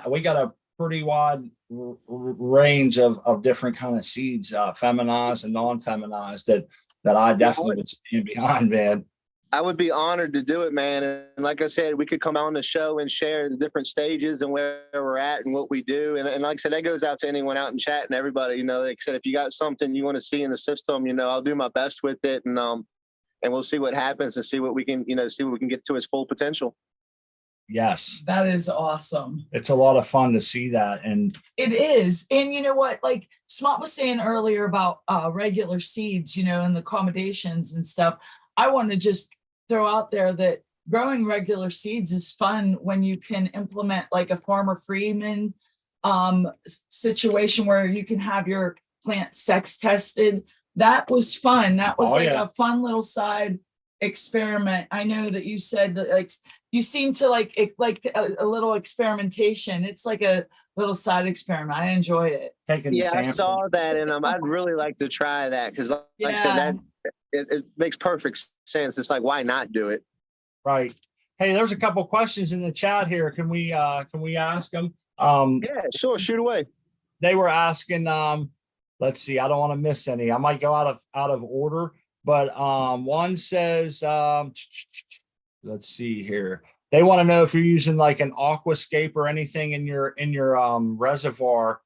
We got a pretty wide range of different kind of seeds, feminized and non-feminized, that I definitely would stand behind, man. I would be honored to do it, man. And like I said, we could come on the show and share the different stages and where we're at and what we do. And like I said, that goes out to anyone out in chat and everybody. Like I said, if you got something you want to see in the system, I'll do my best with it, and we'll see what happens and see what we can, get to its full potential. Yes. That is awesome. It's a lot of fun to see that. And it is. And you know what, like Smart was saying earlier about regular seeds, and the accommodations and stuff. I want to just throw out there that growing regular seeds is fun when you can implement like a Farmer Freeman situation where you can have your plant sex tested. That was fun. That was a fun little side experiment. I know that you said that, like, you seem to like a little experimentation. It's like a little side experiment. I enjoy it. I saw that, and I'd really like to try that, because like I said, that it makes perfect sense. It's like, why not do it? Right. Hey, there's a couple questions in the chat here. Can we ask them? Yeah, sure. Shoot away. They were asking, let's see, I don't want to miss any. I might go out of order, but one says, let's see here. They want to know if you're using like an aquascape or anything in your reservoir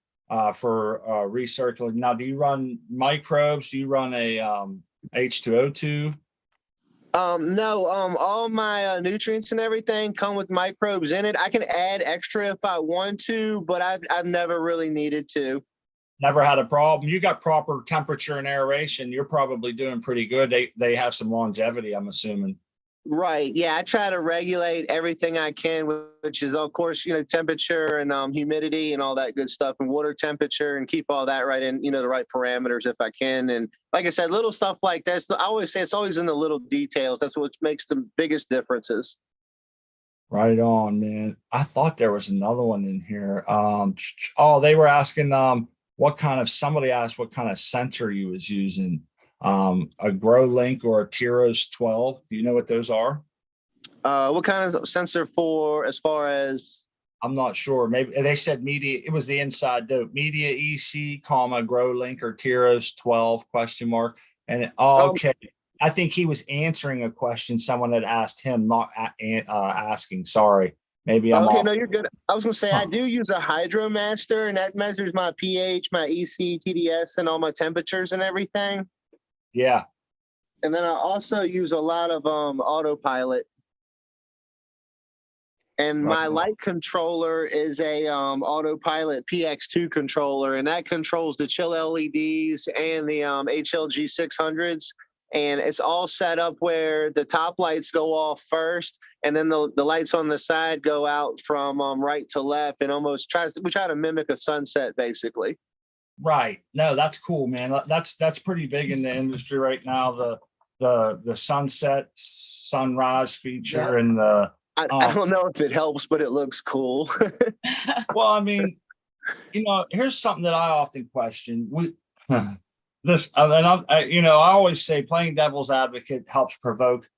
for recirculating. Now, do you run microbes? Do you run a H2O2? No, all my nutrients and everything come with microbes in it. I can add extra if I want to, but I've never really needed to. Never had a problem. You got proper temperature and aeration. You're probably doing pretty good. They have some longevity, I'm assuming. Right. Yeah, I try to regulate everything I can, which is, of course, temperature and humidity and all that good stuff, and water temperature, and keep all that right in, the right parameters if I can. And like I said, little stuff like that. I always say it's always in the little details. That's what makes the biggest differences. Right on, man. I thought there was another one in here. Oh, they were asking somebody asked what kind of sensor you was using. A Grow Link or a Tiros 12. Do you know what those are? What kind of sensor for, as far as? I'm not sure. Maybe they said media. It was the inside dope. Media EC, Grow Link or Tiros 12 ? And okay. I think he was answering a question someone had asked him, not asking. Sorry. Maybe I'm okay. off. No, you're good. I was gonna say I do use a Hydromaster, and that measures my pH, my EC, TDS, and all my temperatures and everything. Yeah. And then I also use a lot of autopilot. And my light controller is a autopilot PX2 controller, and that controls the chill LEDs and the HLG 600s. And it's all set up where the top lights go off first, and then the lights on the side go out from right to left, and we try to mimic a sunset, basically. Right. No, that's cool, man. That's pretty big in the industry right now. The sunset sunrise feature and the I don't know if it helps, but it looks cool. well, I mean, here's something that I often question. I always say playing devil's advocate helps provoke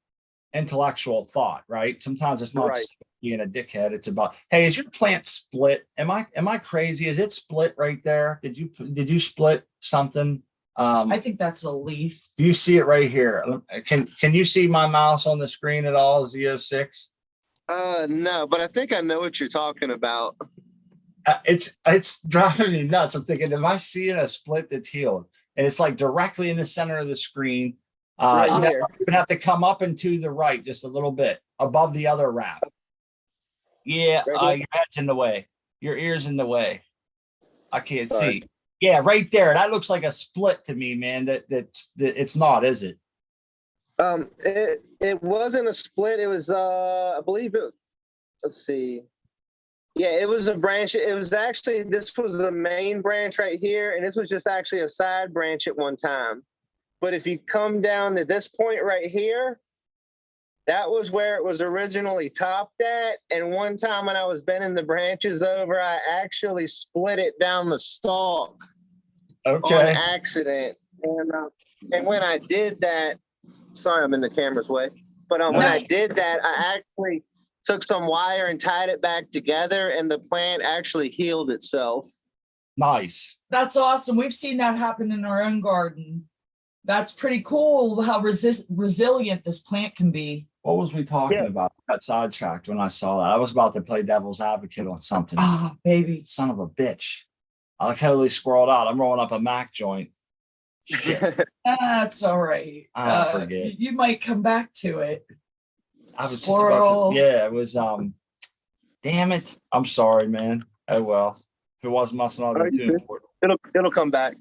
intellectual thought, right? Sometimes it's not just being a dickhead. It's about, hey, is your plant split? Am I crazy? Is it split right there? Did you split something? I think that's a leaf. Do you see it right here? Can you see my mouse on the screen at all, Z06? No, but I think I know what you're talking about. It's driving me nuts. I'm thinking, am I seeing a split that's healed? And it's like directly in the center of the screen. You would have to come up and to the right just a little bit above the other wrap. Yeah, your head's in the way. Your ear's in the way. I can't see. Yeah, right there. That looks like a split to me, man. That it's not, is it? It wasn't a split. It was I believe it. Let's see. Yeah, it was a branch. It was actually, this was the main branch right here, and this was just actually a side branch at one time. But if you come down to this point right here, that was where it was originally topped at. And one time when I was bending the branches over, I actually split it down the stalk on accident. And when I did that, sorry, I'm in the camera's way. But when I did that, I actually took some wire and tied it back together, and the plant actually healed itself. Nice. That's awesome. We've seen that happen in our own garden. That's pretty cool how resilient this plant can be. What was we talking about? I got sidetracked when I saw that. I was about to play devil's advocate on something. Oh, baby. Son of a bitch. I totally squirreled out. I'm rolling up a Mac joint. Shit. That's all right. I forget. You might come back to it. I was Squirrel. Just about to, yeah, it was damn it. I'm sorry, man. Oh well. If it wasn't my son, I'd be too important. It'll come back.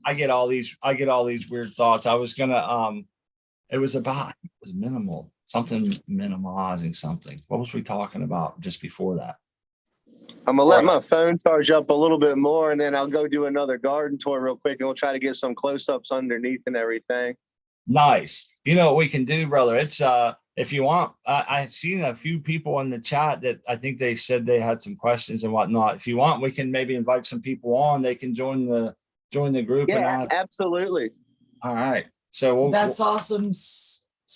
I get all these weird thoughts. I was gonna it was minimal, something minimizing something. What was we talking about just before that? I'm gonna let my phone charge up a little bit more, and then I'll go do another garden tour real quick, and we'll try to get some close-ups underneath and everything. Nice. You know what we can do, brother? It's if you want, I've seen a few people in the chat that I think they said they had some questions and whatnot. If you want, we can maybe invite some people on. They can join the group. Yeah, absolutely. All right. So that's awesome.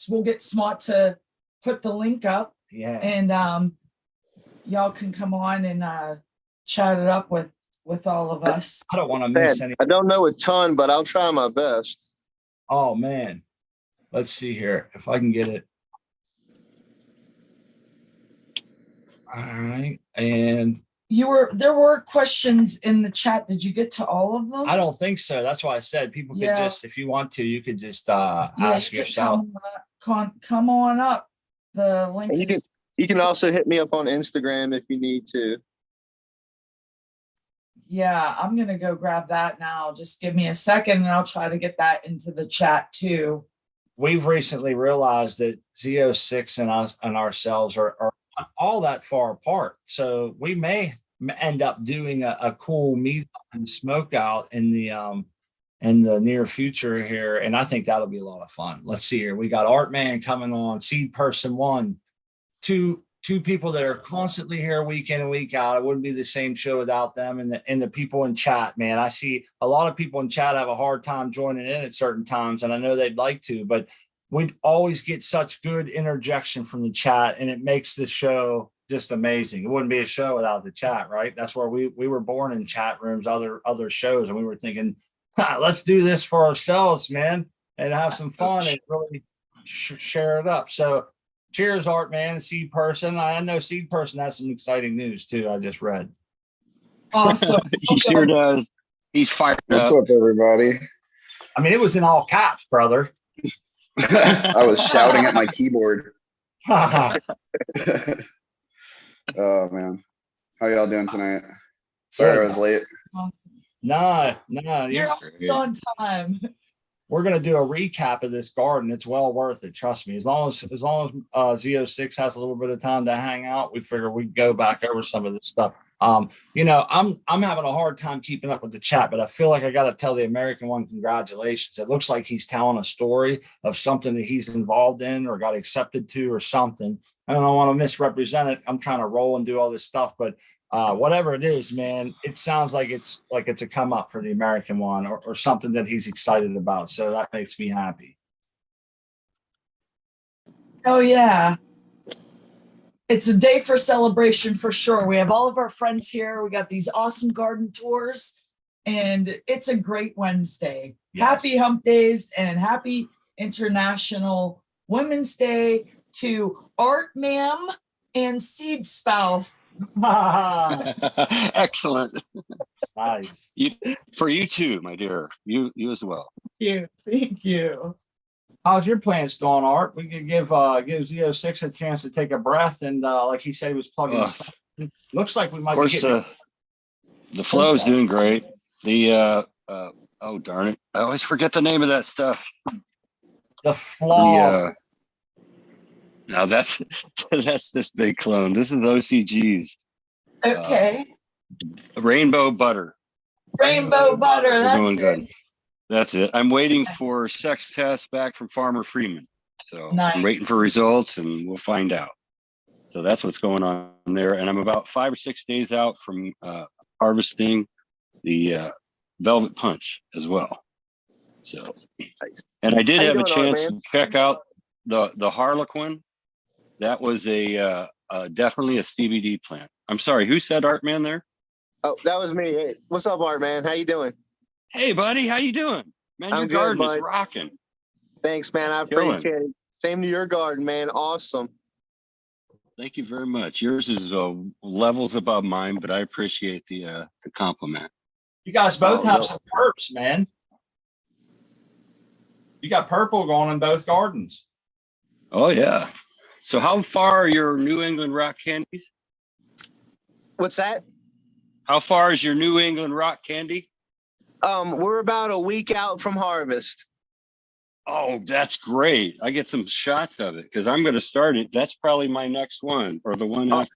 We'll get Smart to put the link up. Yeah. And y'all can come on and chatted up with all of us. I don't want to miss Man, any. I don't know a ton, but I'll try my best. Oh man, let's see here if I can get it. All right, and There were questions in the chat. Did you get to all of them? I don't think so. That's why I said people could Yeah. just, if you want to, you could just Yeah, ask you can yourself. come on up. The link And is you can also hit me up on Instagram if you need to. yeah, I'm gonna go grab that now. Just give me a second and I'll try to get that into the chat too. We've recently realized that Z06 and us and ourselves are not all that far apart. So we may end up doing a cool meet and smoke out in the near future here. And I think that'll be a lot of fun. Let's see here. We got Art Man coming on, Seed Person 1, two people that are constantly here week in and week out. It wouldn't be the same show without them. And the people in chat, man, I see a lot of people in chat have a hard time joining in at certain times, and I know they'd like to, but we always get such good interjection from the chat, and it makes the show just amazing. It wouldn't be a show without the chat, right? That's where we were born, in chat rooms, other shows, and we were thinking, let's do this for ourselves, man, and have some fun and really share it up. So cheers, Art Man, Seed Person. I know Seed Person has some exciting news too. I just read. Awesome. He sure does. He's fired What's up. up, everybody? I mean, it was in all caps, brother. I was shouting at my keyboard. No, Oh man, how y'all doing tonight? Sorry I was late. Awesome. no, You're always on time. we're gonna do a recap of this garden. It's well worth it. Trust me. As long as Z06 has a little bit of time to hang out, we figure we'd go back over some of this stuff. I'm having a hard time keeping up with the chat, but I feel like I got to tell the American one congratulations. It looks like he's telling a story of something that he's involved in or got accepted to or something. I don't want to misrepresent it. I'm trying to roll and do all this stuff, but whatever it is, man, it sounds like it's a come up for the American one or something that he's excited about. So that makes me happy. Oh yeah. It's a day for celebration for sure. We have all of our friends here. We got these awesome garden tours, and it's a great Wednesday. Yes. Happy Humpdazed and happy International Women's Day to Art Ma'am and Seed Spouse. Excellent. Nice. For you too, my dear. You as well. Thank you. How's your plans going, Art? We could give Z06 a chance to take a breath, and like he said, he was plugging his phone. Looks like we might Of course, be getting the flow is doing great. The oh darn it, I always forget the name of that stuff. the flaw. Now that's this big clone. This is OCG's Okay. rainbow butter. Rainbow butter. We're That's doing it. good. That's it. I'm waiting for sex tests back from Farmer Freeman. So Nice. I'm waiting for results and we'll find out. So that's what's going on there. And I'm about 5 or 6 days out from harvesting the Velvet Punch as well. So, and I did How you have a doing, Art, chance man? to check out the Harlequin. That was a definitely a CBD plant. I'm sorry, who said Art Man there? Oh, that was me. Hey, what's up, Art Man? How you doing? Hey, buddy, how you doing? Man, your I'm good, garden is bud. rocking. Thanks, man. I Killing. appreciate it. Same to your garden, man. Awesome. Thank you very much. Yours is levels above mine, but I appreciate the compliment. You guys both Oh, have no. some purps, man. You got purple going in both gardens. Oh yeah. So how far are your New England rock candies? What's that? How far is your New England rock candy? We're about a week out from harvest. Oh, that's great. I get some shots of it because I'm going to start it. That's probably my next one or the one after.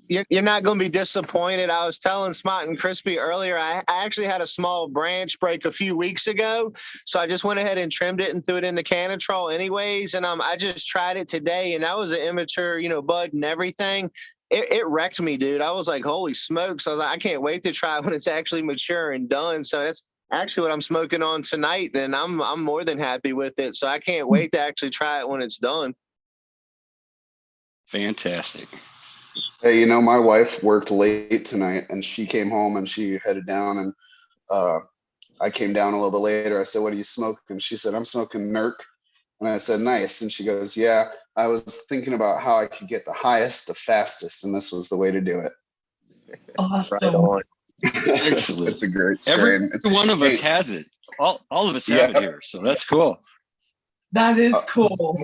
You're not going to be disappointed. I was telling Smart and Crispy earlier, I actually had a small branch break a few weeks ago. So I just went ahead and trimmed it and threw it in the Canatrol anyways. And I just tried it today, and that was an immature, bud and everything. It wrecked me, dude. I was like, holy smokes. I was like, I can't wait to try it when it's actually mature and done. So that's actually what I'm smoking on tonight. And I'm more than happy with it. So I can't wait to actually try it when it's done. Fantastic. Hey, my wife worked late tonight and she came home and she headed down and I came down a little bit later. I said, "What are you smoking?" She said, "I'm smoking Nerk." And I said, "Nice." And she goes, "Yeah, I was thinking about how I could get the highest, the fastest, and this was the way to do it." Right Awesome. on. Excellent. It's a great Every strain. It's, one of us hey, has it. All of us have it yeah. here. So that's cool. That is Uh, cool.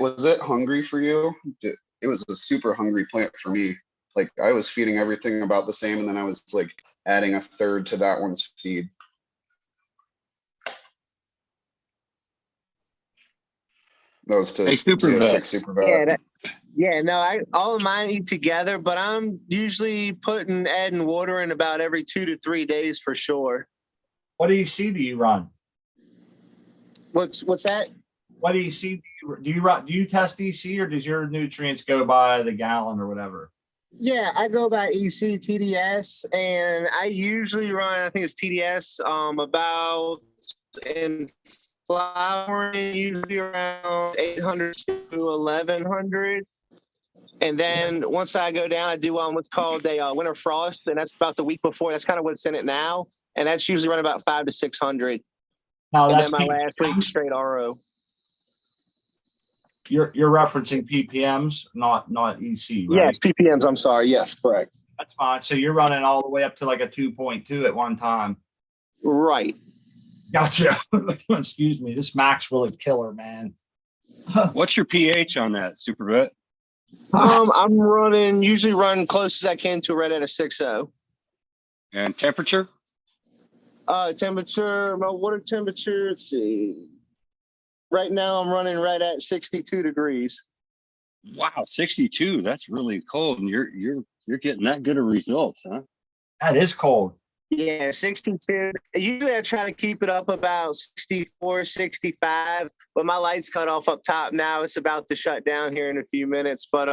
was it hungry for you? It was a super hungry plant for me. Like I was feeding everything about the same, and then I was like adding a third to that one's feed. That was to Hey, Supervet. Z06 Supervet. All of mine eat together, but I'm usually adding water in about every 2 to 3 days for sure. What EC do you run? What's that? What EC do you run? Do you test EC or does your nutrients go by the gallon or whatever? Yeah, I go by EC TDS, and I usually run, I think it's TDS, about in flowering, usually around 800 to 1100. And then once I go down, I do what's called a winter frost, and that's about the week before. That's kind of what's in it now, and that's usually run about 500 to 600. No, And that's then my last week PPMs. straight RO. You're referencing PPMs, not EC, right? Yes, PPMs. I'm sorry. Yes, correct. That's fine. So you're running all the way up to like a 2.2 at one time. Right. Gotcha. Excuse me. This Mac's really killer, man. What's your pH on that, Supervet? I'm usually run close as I can to right at a 6.0. And temperature? Temperature, my water temperature, let's see. Right now I'm running right at 62 degrees. Wow, 62. That's really cold. And you're getting that good of results, huh? That is cold. Yeah, 62. Usually I try to keep it up about 64, 65, but my lights cut off up top now. It's about to shut down here in a few minutes. But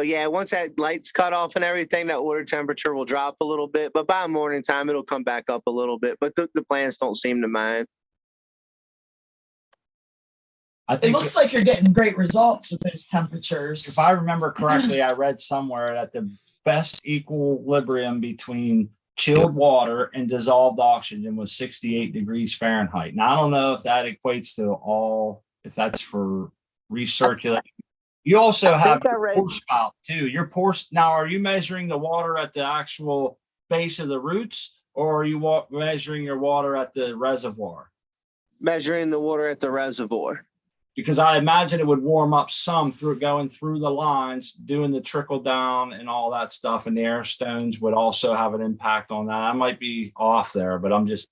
yeah, once that lights cut off and everything, that water temperature will drop a little bit. But by morning time, it'll come back up a little bit. But the plants don't seem to mind. I It think looks like you're getting great results with those temperatures. if I remember correctly, I read somewhere that the best equilibrium between chilled water and dissolved oxygen was 68 degrees Fahrenheit. Now, I don't know if that equates to if that's for recirculating. You also have your pore spout too. Now, are you measuring the water at the actual base of the roots, or are you measuring your water at the reservoir? Measuring the water at the reservoir. Because I imagine it would warm up some through going through the lines, doing the trickle down and all that stuff. And the air stones would also have an impact on that. I might be off there, but I'm just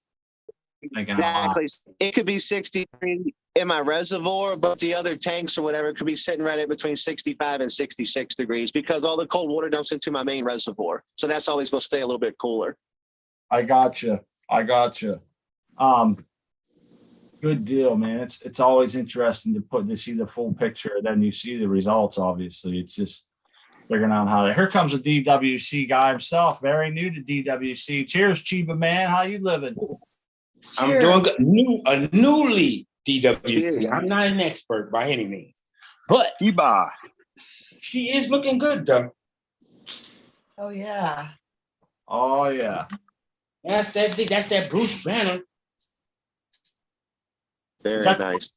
thinking. Exactly. It could be 63 in my reservoir, but the other tanks or whatever could be sitting right at between 65 and 66 degrees because all the cold water dumps into my main reservoir. So that's always going to stay a little bit cooler. I got you. Good deal, man. It's always interesting to see the full picture. Then you see the results. Obviously, it's just figuring out how. Here comes a DWC guy himself, very new to DWC. Cheers, Chiba man. How you living? I'm doing good. Newly DWC. I'm not an expert by any means, but Chiba. she is looking good though. Oh yeah. Oh yeah. That's that Bruce Banner. Very nice.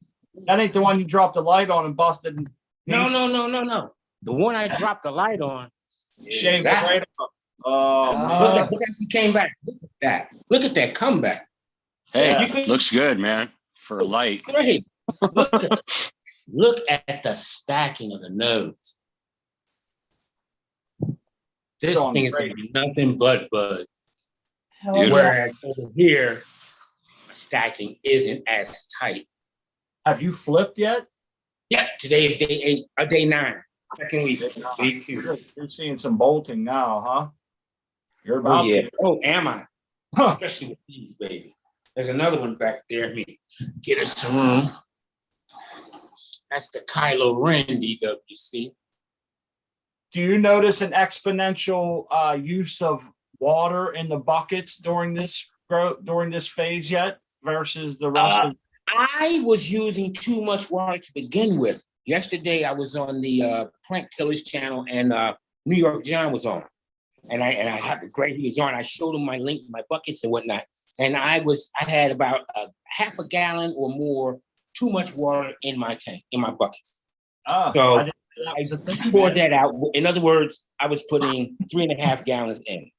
That ain't the one you dropped the light on and busted. No. The one I dropped the light on. Shaved it That. right up. Oh, Look at he came back. Look at that. Look at that comeback. Hey, Yeah. looks good, man. For a light. Great. Look at the stacking of the nodes. This Going thing is great. going to be nothing but bud. Hell Beautiful. yeah. Whereas over here, stacking isn't as tight. have you flipped yet? Yeah, today is day 8, day 9, second week. Week 2. You're seeing some bolting now, huh? You're Oh about yeah. to. Oh, am I? Huh. Especially with these babies. There's another one back there. Let me get us some room. That's the Kylo Ren DWC. Do you notice an exponential use of water in the buckets during this phase yet versus the rest of? I was using too much water to begin with. Yesterday, I was on the Prank Killers channel, and New York John was on. And I had great, he was on. I showed him my link, my buckets and whatnot. And I had about a half a gallon or more, too much water in my tank, in my buckets. Oh, So I poured that out. In other words, I was putting 3.5 gallons in.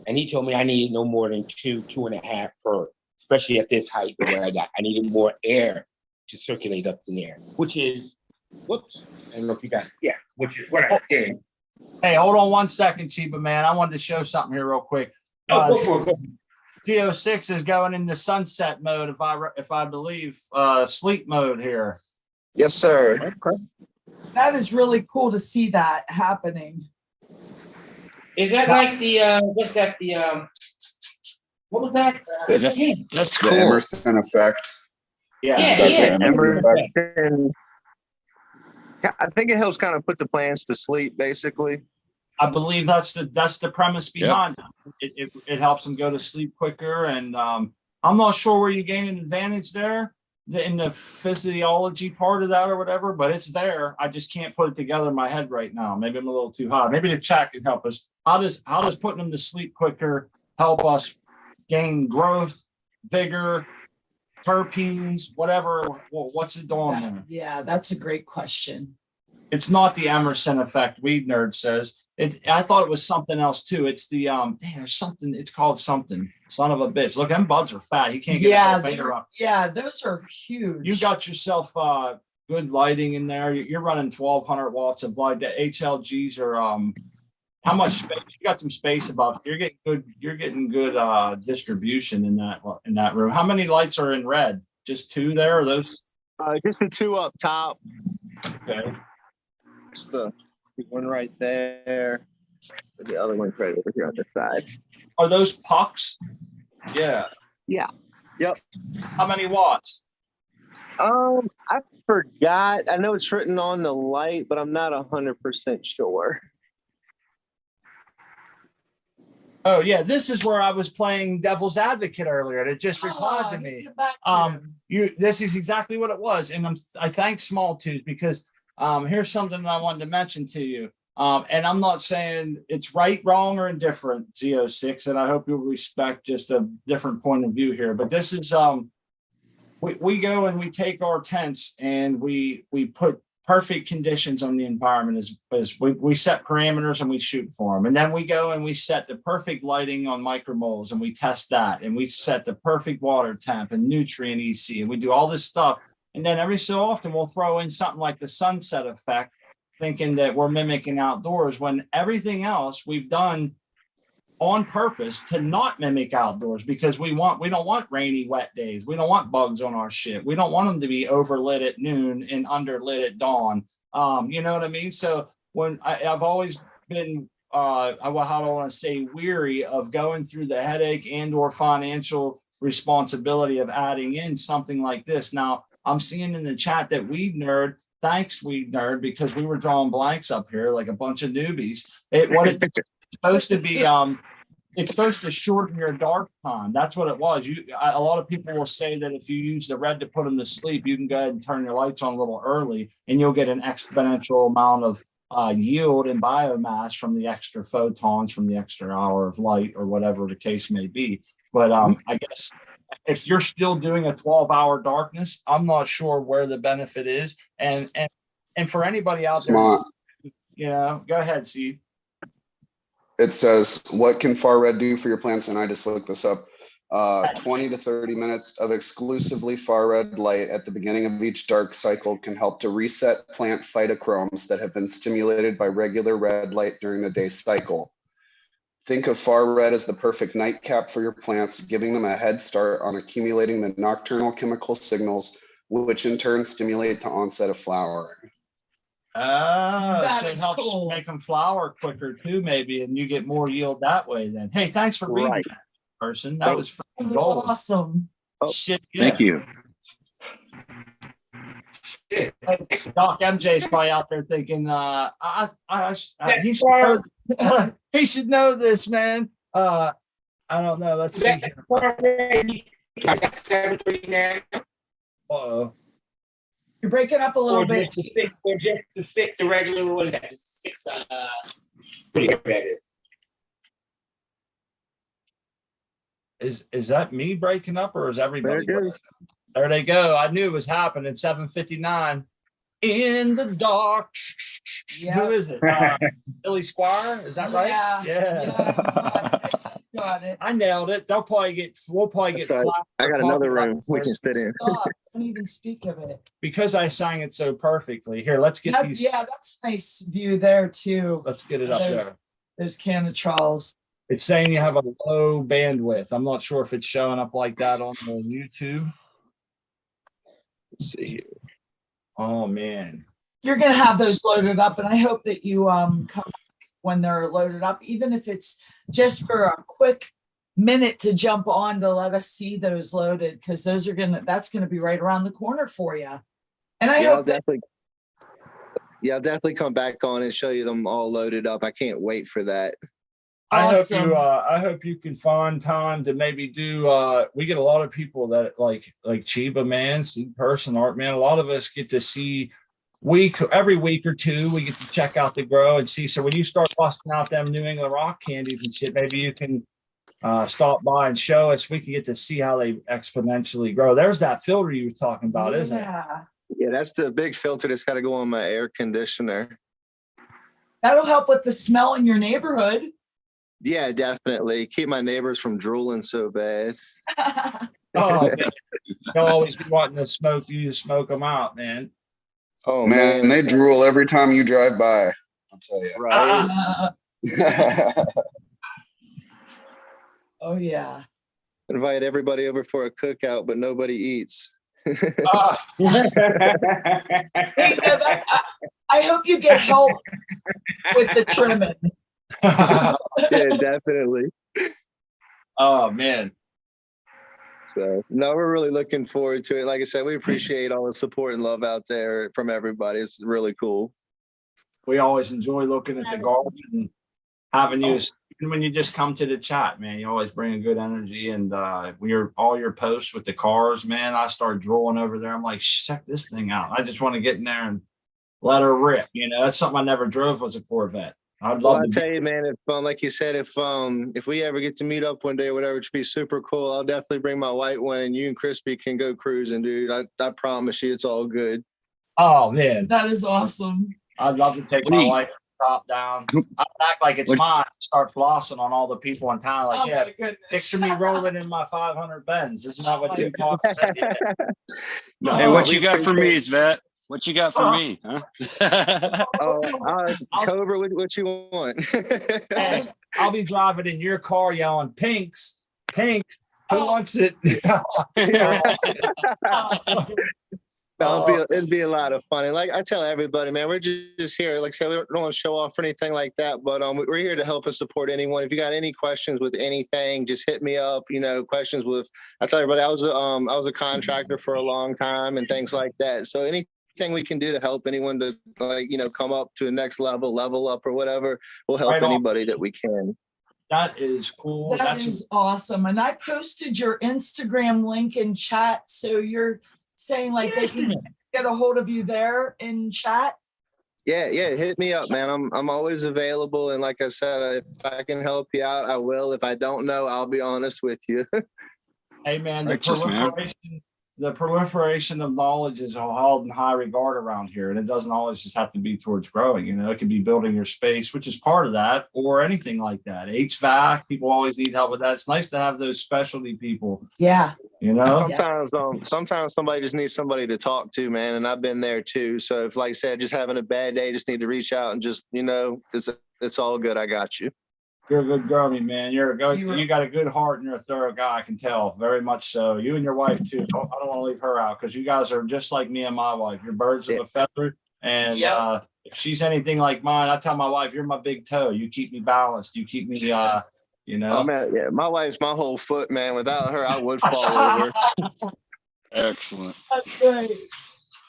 And he told me I needed no more than 2.5 per, especially at this height where I got. I needed more air to circulate up in there, which is, whoops, I don't know if you guys, yeah, which is what I did. Hey, hold on 1 second, Chiba man. I wanted to show something here real quick. Oh, go for it. Z06 is going into sunset mode, if I believe, sleep mode here. Yes, sir. Okay. That is really cool to see that happening. Is that like the what's that? The what was that? That's The cool. Emerson effect. Yeah, It's got yeah. the Emerson effect. Emerson. I think it helps kind of put the plants to sleep, basically. I believe that's the premise behind it. It helps them go to sleep quicker, and I'm not sure where you gain an advantage there in the physiology part of that or whatever, but it's there. I just can't put it together in my head right now. Maybe I'm a little too high. Maybe the chat can help us. How does putting them to sleep quicker help us gain growth, vigor, terpenes, whatever? What's it doing there? Yeah, that's a great question. It's not the Emerson effect, Weed Nerd says. I thought it was something else too. It's the there's something, it's called something. Son of a bitch. Look, them buds are fat. He can't get Yeah, a finger up. yeah, those are huge. You got yourself good lighting in there. You're running 1200 watts of light. The HLGs are how much space? You got some space above. You're getting good distribution in that room. How many lights are in red? Just 2 there, or those? Just the 2 up top. Okay. Just the one right there. The other one's right over here on this side. Are those pucks? Yeah. Yeah. Yep. How many watts? I forgot. I know it's written on the light, but I'm not 100% sure. Oh yeah, this is where I was playing devil's advocate earlier. It just replied to me. This is exactly what it was, and I thank Small Tooth because here's something that I wanted to mention to you. And I'm not saying it's right, wrong, or indifferent, Z06, and I hope you'll respect just a different point of view here. But this is we go and we take our tents and we put perfect conditions on the environment as we set parameters and we shoot for them. And then we go and we set the perfect lighting on micromoles and we test that. And we set the perfect water temp and nutrient EC. And we do all this stuff. And then every so often we'll throw in something like the sunset effect, thinking that we're mimicking outdoors when everything else we've done on purpose to not mimic outdoors because we don't want rainy, wet days. We don't want bugs on our shit. We don't want them to be overlit at noon and underlit at dawn. You know what I mean? So when I've always been, how do I want to say, weary of going through the headache and or financial responsibility of adding in something like this. Now I'm seeing in the chat that Weed Nerd, thanks Weed Nerd, because we were drawing blanks up here like a bunch of newbies. It's supposed to be it's supposed to shorten your dark time. That's what it was. A lot of people will say that if you use the red to put them to sleep, you can go ahead and turn your lights on a little early and you'll get an exponential amount of yield and biomass from the extra photons from the extra hour of light or whatever the case may be. But I guess if you're still doing a 12-hour darkness, I'm not sure where the benefit is. And for anybody out there, go ahead, Steve. It says, what can far red do for your plants? And I just looked this up. 20 to 30 minutes of exclusively far red light at the beginning of each dark cycle can help to reset plant phytochromes that have been stimulated by regular red light during the day cycle. Think of far red as the perfect nightcap for your plants, giving them a head start on accumulating the nocturnal chemical signals, which in turn stimulate the onset of flowering. So it helps make them flower quicker too, maybe, and you get more yield that way then. Hey, thanks for reading that, person. That was awesome. Shit, yeah. Thank you. Doc MJ's probably out there thinking, he should know this, man. I don't know. Let's see. Uh-oh. You're breaking up a little bit. Just the 6, the regular, what is that? Pretty creative. Is that me breaking up or is There everybody? it goes. There they go. I knew it was happening. 7:59 in the dark. Who is it? Billy Squire? Is that right? Yeah. Got it. I nailed it. We'll probably get That's right. flack I for got another copyright room we can first. sit in. Stop. Don't even speak of it. Because I sang it so perfectly. Here, let's get these. Yeah, that's a nice view there too. Let's get it up There's- there. Those canitrals. It's saying you have a low bandwidth. I'm not sure if it's showing up like that on the YouTube. Let's see here. Oh man. You're gonna have those loaded up, and I hope that you come when they're loaded up, even if it's just for a quick minute to jump on to let us see those loaded, because that's gonna be right around the corner for you. And I Yeah, I'll hope that definitely come back on and show you them all loaded up. I can't wait for that. Awesome. I hope you can find time to maybe do we get a lot of people that like Chiba Man, see person, Art Man. A lot of us get to see every week or two, we get to check out the grow and see. So when you start busting out them New England rock candies and shit, maybe you can stop by and show us. We can get to see how they exponentially grow. There's that filter you were talking about, isn't it? Yeah, that's the big filter that's got to go on my air conditioner. That'll help with the smell in your neighborhood. Yeah, definitely. Keep my neighbors from drooling so bad. Oh, man. They'll always be wanting to smoke you to smoke them out, man. Oh Man, they drool every time you drive by. I'll tell you. Right. Oh yeah. Invite everybody over for a cookout, but nobody eats. Hey, I hope you get help with the trimming. Yeah, definitely. Oh man. So no, we're really looking forward to it. Like I said, we appreciate all the support and love out there from everybody. It's really cool. We always enjoy looking at the garden and having you, even when you just come to the chat, man, you always bring a good energy. And all your posts with the cars, man, I start drooling over there. I'm like, check this thing out. I just want to get in there and let her rip. You know, that's something I never drove was a Corvette. I'd love to tell you, man, if like you said, if we ever get to meet up one day or whatever, it'd be super cool. I'll definitely bring my white one and you and Crispy can go cruising, dude. I promise you it's all good. Oh man. That is awesome. I'd love to take my wife top down. I act like it's mine. Start flossing on all the people in town. Like, Oh, yeah, my goodness. picture me rolling in my 500 Benz. Isn't that what Tupac said? Yeah. Hey, what you got for me, Svet? What you got for me, huh? Cobra, what you want? Hey, I'll be driving in your car yelling, Pinks, Pinks. Who wants it? It'd be a lot of fun. And like I tell everybody, man, we're just here. Like I said, we don't want to show off or anything like that, but we're here to help and support anyone. If you got any questions with anything, just hit me up. You know, questions with. I tell everybody, I was a contractor for a long time and things like that. So anything we can do to help anyone to come up to the next level up or whatever, we'll help anybody that we can. That is cool. That's awesome. And I posted your Instagram link in chat, so you're saying like they can get a hold of you there in chat. Yeah, hit me up, man. I'm always available, and like I said, if I can help you out, I will. If I don't know, I'll be honest with you. Hey man, the proliferation of knowledge is held in high regard around here, and it doesn't always just have to be towards growing. You know, it could be building your space, which is part of that, or anything like that. HVAC, people always need help with that. It's nice to have those specialty people. Yeah. You know, sometimes somebody just needs somebody to talk to, man, and I've been there too. So if, like I said, just having a bad day, just need to reach out and just, it's all good. I got you. You're a good girlie, man. You got a good heart and you're a thorough guy. I can tell very much so. You and your wife too. I don't want to leave her out because you guys are just like me and my wife. You're birds of a feather. And if she's anything like mine, I tell my wife, you're my big toe. You keep me balanced. You keep me, Oh man, yeah. My wife's my whole foot, man. Without her, I would fall over. Excellent. That's great.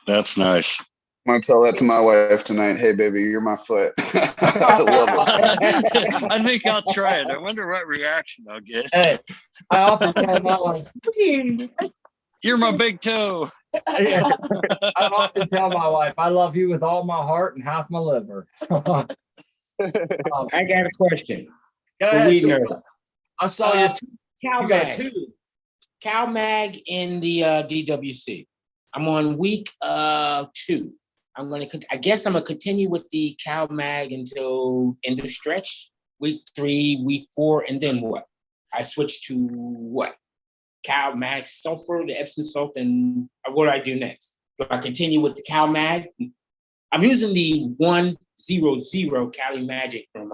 That's nice. I'm gonna tell that to my wife tonight. Hey, baby, you're my foot. I love it. I think I'll try it. I wonder what reaction I'll get. Hey, I often tell my wife, you're my big toe. I often tell my wife, I love you with all my heart and half my liver. I got a question. Go For ahead, weed Tua. nerd. I saw you. Cal You got Mag. two. Cal Mag in the DWC. I'm on week 2. I guess I'm gonna continue with the Cal Mag until end of stretch, week 3, week 4, and then what? I switch to what? Cal Mag sulfur, the Epsom salt, and what do I do next? Do I continue with the Cal Mag? I'm using the 100 Cali Magic from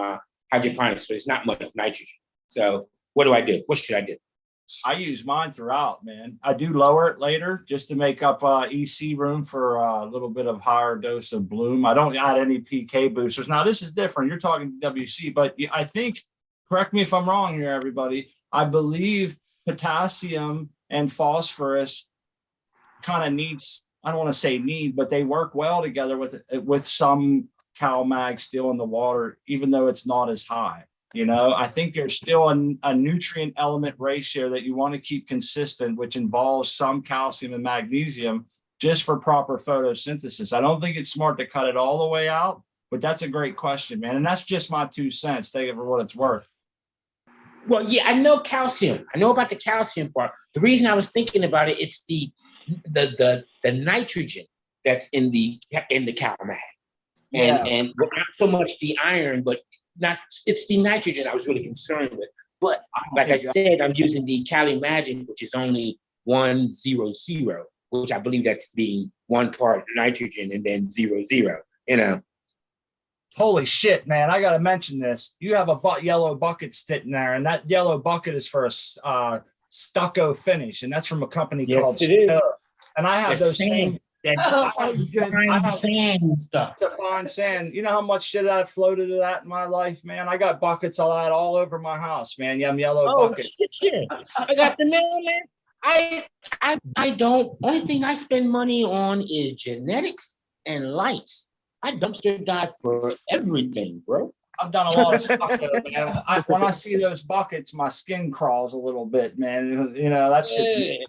hydroponics, so it's not much nitrogen. So what do I do? What should I do? I use mine throughout, man. I do lower it later just to make up EC room for a little bit of higher dose of bloom. I don't add any PK boosters. Now, this is different. You're talking WC, but I think, correct me if I'm wrong here, everybody. I believe potassium and phosphorus kind of needs, I don't want to say need, but they work well together with some Cal Mag still in the water, even though it's not as high. You know, I think there's still a nutrient element ratio that you want to keep consistent, which involves some calcium and magnesium just for proper photosynthesis. I don't think it's smart to cut it all the way out, but that's a great question, man. And that's just my 2 cents. Take it for what it's worth. Well, yeah, I know calcium. I know about the calcium part. The reason I was thinking about it, it's the nitrogen that's in the Cal Mag. And not so much the iron, but it's the nitrogen I was really concerned with. But like I said, I'm using the Cali Magic, which is only 100, which I believe that's being 1 part nitrogen and then 00, you know. Holy shit, man. I got to mention this. You have a yellow bucket sitting there, and that yellow bucket is for a stucco finish, and that's from a company called Spill. And I have those same. Fine sand stuff. The fine sand. You know how much shit I've floated to that in my life, man? I got buckets of that all over my house, man. Yeah, I'm yellow buckets. Shit. I got the mail, man. I don't. Only thing I spend money on is genetics and lights. I dumpster dive for everything, bro. I've done a lot of stuff, though, man. When I see those buckets, my skin crawls a little bit, man. You know, that shit's.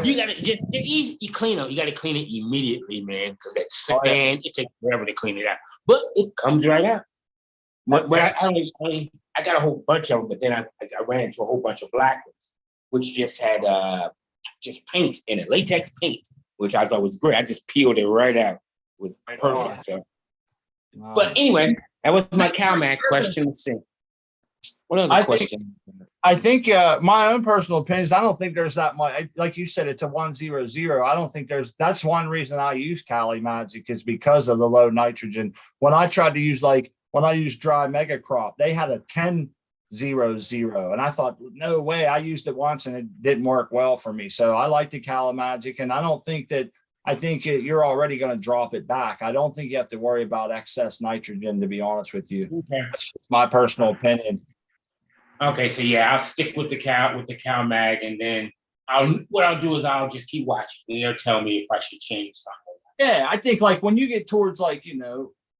You gotta they're easy. You clean them. You gotta clean it immediately, man, because that sand, it takes forever to clean it out. But it comes right out. But I got a whole bunch of them, but then I ran into a whole bunch of black ones, which just had just paint in it, latex paint, which I thought was great. I just peeled it right out. It was perfect. So. But anyway, that was my Cal Mag question. Let's see. What other question? I think my own personal opinions, I don't think there's that much. Like you said, it's a 100. I don't think that's one reason I use Cali Magic is because of the low nitrogen. When I tried to use when I used dry mega crop, they had a 10-0-0. And I thought, no way. I used it once and it didn't work well for me. So I like the Cali Magic. And I think you're already going to drop it back. I don't think you have to worry about excess nitrogen, to be honest with you. Okay. That's just my personal opinion. Okay, so yeah, I'll stick with the Cal Mag, and then I'll do is I'll just keep watching. And they'll tell me if I should change something. Yeah, I think when you get towards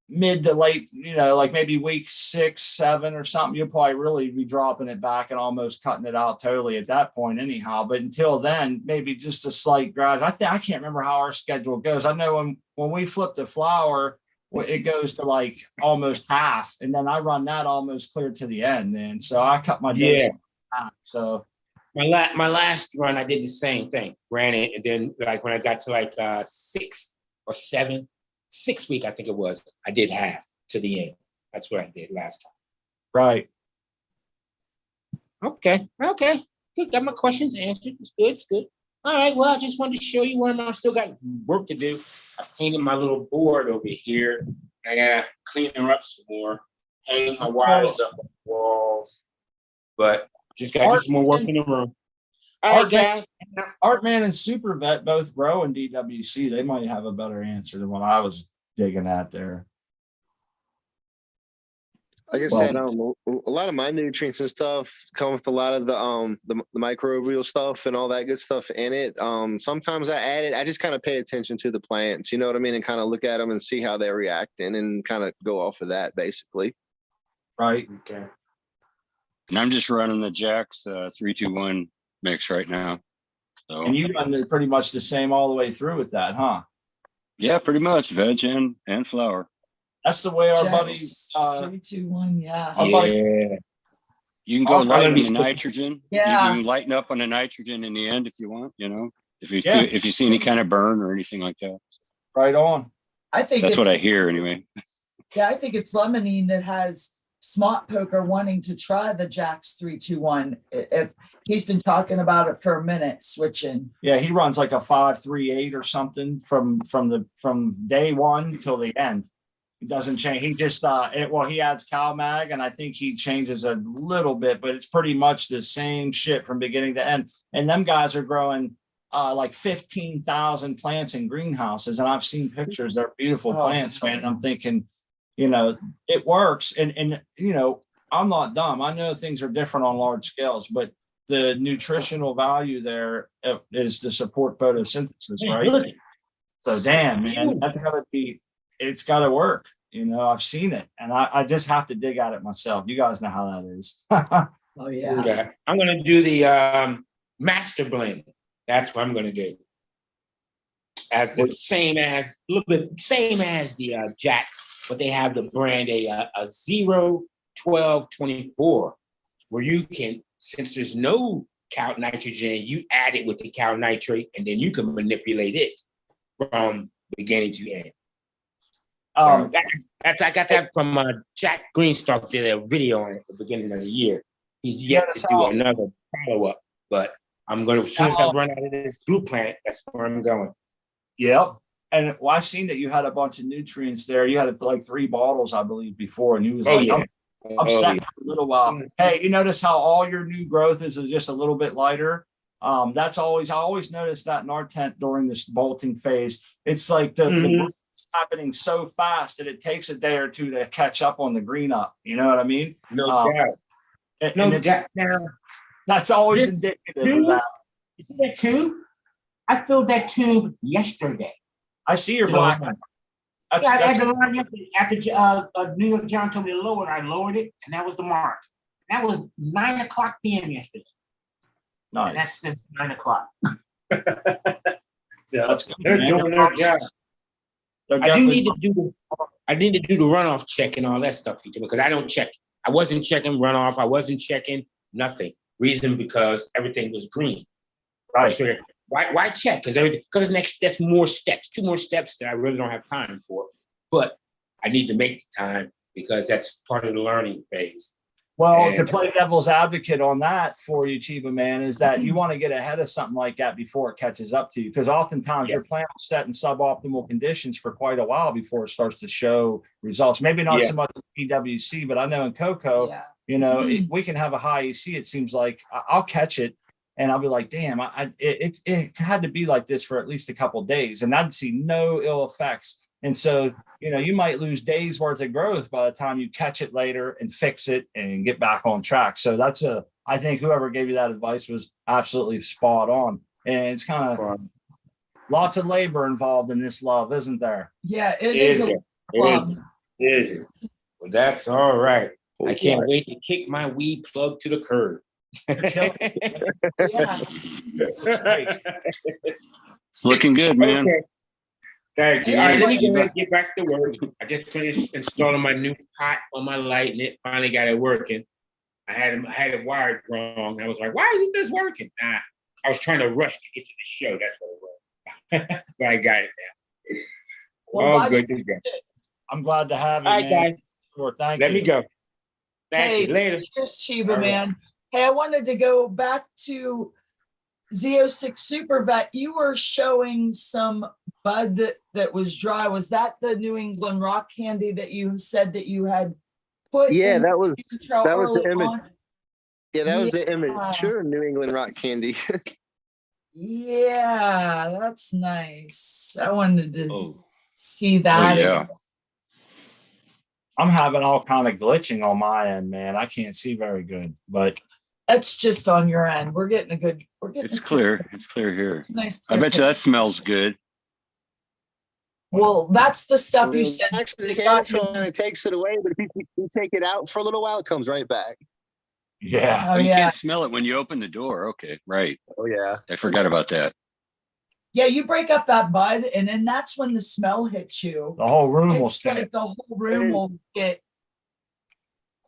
mid to late, maybe week 6, 7 or something, you'll probably really be dropping it back and almost cutting it out totally at that point anyhow. But until then, maybe just a slight grad. I can't remember how our schedule goes. I know when we flip the flower, it goes to almost half, and then I run that almost clear to the end. And so I cut my days in half. So my last run, I did the same thing, ran it, and then when I got to 6 or 7, 6 week, I think it was, I did half to the end. That's what I did last time. Right. Okay. Good. Got my questions answered. It's good. All right. Well, I just wanted to show you where I still got work to do. I painted my little board over here. I gotta clean her up some more, hang my wires up on the walls. But just got to do some more work in the room. All right, guys. Artman and Supervette both grow in DWC. They might have a better answer than what I was digging at there. Like I said, a lot of my nutrients and stuff come with a lot of the microbial stuff and all that good stuff in it. Sometimes I add it. I just kind of pay attention to the plants, you know what I mean, and kind of look at them and see how they're reacting and kind of go off of that, basically. Right. Okay. And I'm just running the Jack's 3-2-1 mix right now. So. And you run pretty much the same all the way through with that, huh? Yeah, pretty much veg and flour. That's the way our buddy, Jets, 3, 2, 1, yeah. Our buddy- Yeah. You can go I'm light gonna on be the so- nitrogen. Yeah. You can lighten up on the nitrogen in the end if you want, you know, if you Yeah. if you see any kind of burn or anything like that. right on. I think That's what I it's, hear anyway. yeah, I think it's Lemonine that has Smart Poker wanting to try the Jacks 3-2-1. If he's been talking about it for a minute, switching. Yeah, he runs like a 5-3-8 or something from day one till the end. He doesn't change. He just he adds CalMag, and I think he changes a little bit, but it's pretty much the same shit from beginning to end. And them guys are growing like 15,000 plants in greenhouses, and I've seen pictures. They're beautiful plants, man. And I'm thinking, you know, it works. And you know, I'm not dumb. I know things are different on large scales, but the nutritional value there is to support photosynthesis, Man, right? look, So damn, man, that's gotta be, it's gotta work. You know, I've seen it, and I just have to dig at it myself. You guys know how that is. Oh, yeah. okay. I'm gonna do the master blend. That's what I'm gonna do. As the same as a little bit same as the Jacks, but they have the brand a 0-12-24, where you can, since there's no cow nitrogen, you add it with the cow nitrate, and then you can manipulate it from beginning to end. So that's I got that from Jack Greenstock. Did a video on it at the beginning of the year. He's yet to do another follow-up, but I'm gonna, as soon as I run out of this Blue Planet, that's where I'm going. Yep. And well, I've seen that you had a bunch of nutrients there. You had like 3 bottles, I believe, before, and you was like, I'm set for a little while. Hey, you notice how all your new growth is just a little bit lighter? That's always, I always notice that in our tent during this bolting phase. It's like the growth is happening so fast that it takes a day or two to catch up on the green up. You know what I mean? No doubt. And that's always indicative of that. You see that tube? I filled that tube yesterday. I see your black. Yeah, I had to learn yesterday. After New York John told me to lower it, I lowered it, and that was the mark. That was 9:00 p.m. yesterday. Nice. And that's since 9:00. So That's good, they're man. doing their job. They're I do definitely- need to do the runoff check and all that stuff because I don't check. I wasn't checking runoff. I wasn't checking nothing. Reason because everything was green. Right. So why check? Because that's more steps, 2 more steps that I really don't have time for. But I need to make the time because that's part of the learning phase. Well, And- to play devil's advocate on that for you, Chiba man, is that you want to get ahead of something like that before it catches up to you. Because oftentimes your plant will set in suboptimal conditions for quite a while before it starts to show results. Maybe not so much in PWC, but I know in cocoa, you know, we can have a high EC. It seems like I'll catch it and I'll be like, damn, it had to be like this for at least a couple of days, and I'd see no ill effects. And so, you know, you might lose days worth of growth by the time you catch it later and fix it and get back on track. So I think whoever gave you that advice was absolutely spot on. And it's kind of lots of labor involved in this love, isn't there? Yeah, it is. Is it? Well, that's all right. I can't wait to kick my weed plug to the curb. Yeah. It's looking good, man. Okay. Thank you. Yeah, All right, let me you go ahead and get back to work. I just finished installing my new pot on my light, and it finally got it working. I had it wired wrong. I was like, "Why isn't this working?" Nah, I was trying to rush to get to the show. That's what it was. But I got it now. Well, Good to go. I'm glad to have you, All right, man. guys. Sure, thank Let you. me go. Thank Hey, you. Later. Cheers, Chiba, All right. man. Hey, I wanted to go back to Z06 Supervette. You were showing some bud that was dry. Was that the New England rock candy that you said that you had put? Yeah, in that was intro the early image. on? Yeah, that was the Yeah. immature New England rock candy. Yeah, that's nice. I wanted to Oh, see oh that. yeah. I'm having all kind of glitching on my end, man. I can't see very good, but That's just on your end. We're getting a good. It's clear. It's clear here. It's nice. I bet you that smells good. Well, that's the stuff you said. Actually, the They got camera you. and it takes it away, but if you take it out for a little while, it comes right back. yeah. Oh You yeah. can't smell it when you open the door. Okay, right. Oh yeah. I forgot about that. Yeah, you break up that bud, and then that's when the smell hits you. The whole room will It's stink. like the whole room will get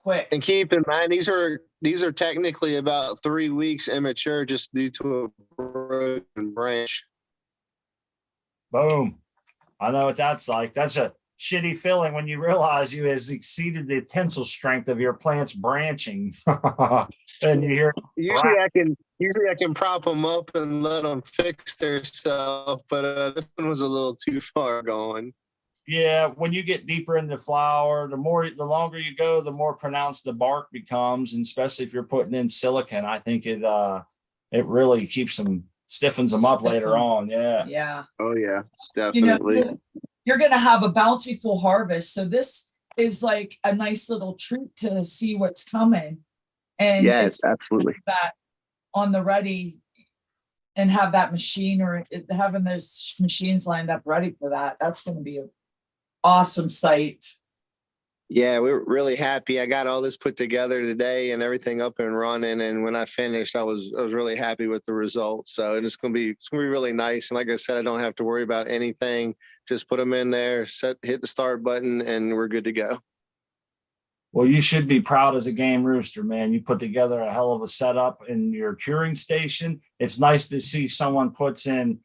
quick. And keep in mind, these are technically about 3 weeks immature just due to a broken branch. Boom. I know what that's like. That's a shitty feeling when you realize you has exceeded the tensile strength of your plant's branching. And you hear, Usually I can prop them up and let them fix themselves, but this one was a little too far going. yeah, when you get deeper into flower, the longer you go, the more pronounced the bark becomes, and especially if you're putting in silicon, I think it really keeps them, stiffens them up later on. Yeah. Yeah. Oh yeah, You know, definitely. you're going to have a bountiful harvest. So this is like a nice little treat to see what's coming. And Yes, it's absolutely. that on the ready and have that machine or having those machines lined up ready for that. That's going to be an awesome sight. Yeah, we're really happy. I got all this put together today and everything up and running. And when I finished, I was really happy with the results. So it's gonna be really nice. And like I said, I don't have to worry about anything. Just put them in there, hit the start button, and we're good to go. Well, you should be proud as a game rooster, man. You put together a hell of a setup in your curing station. It's nice to see someone puts in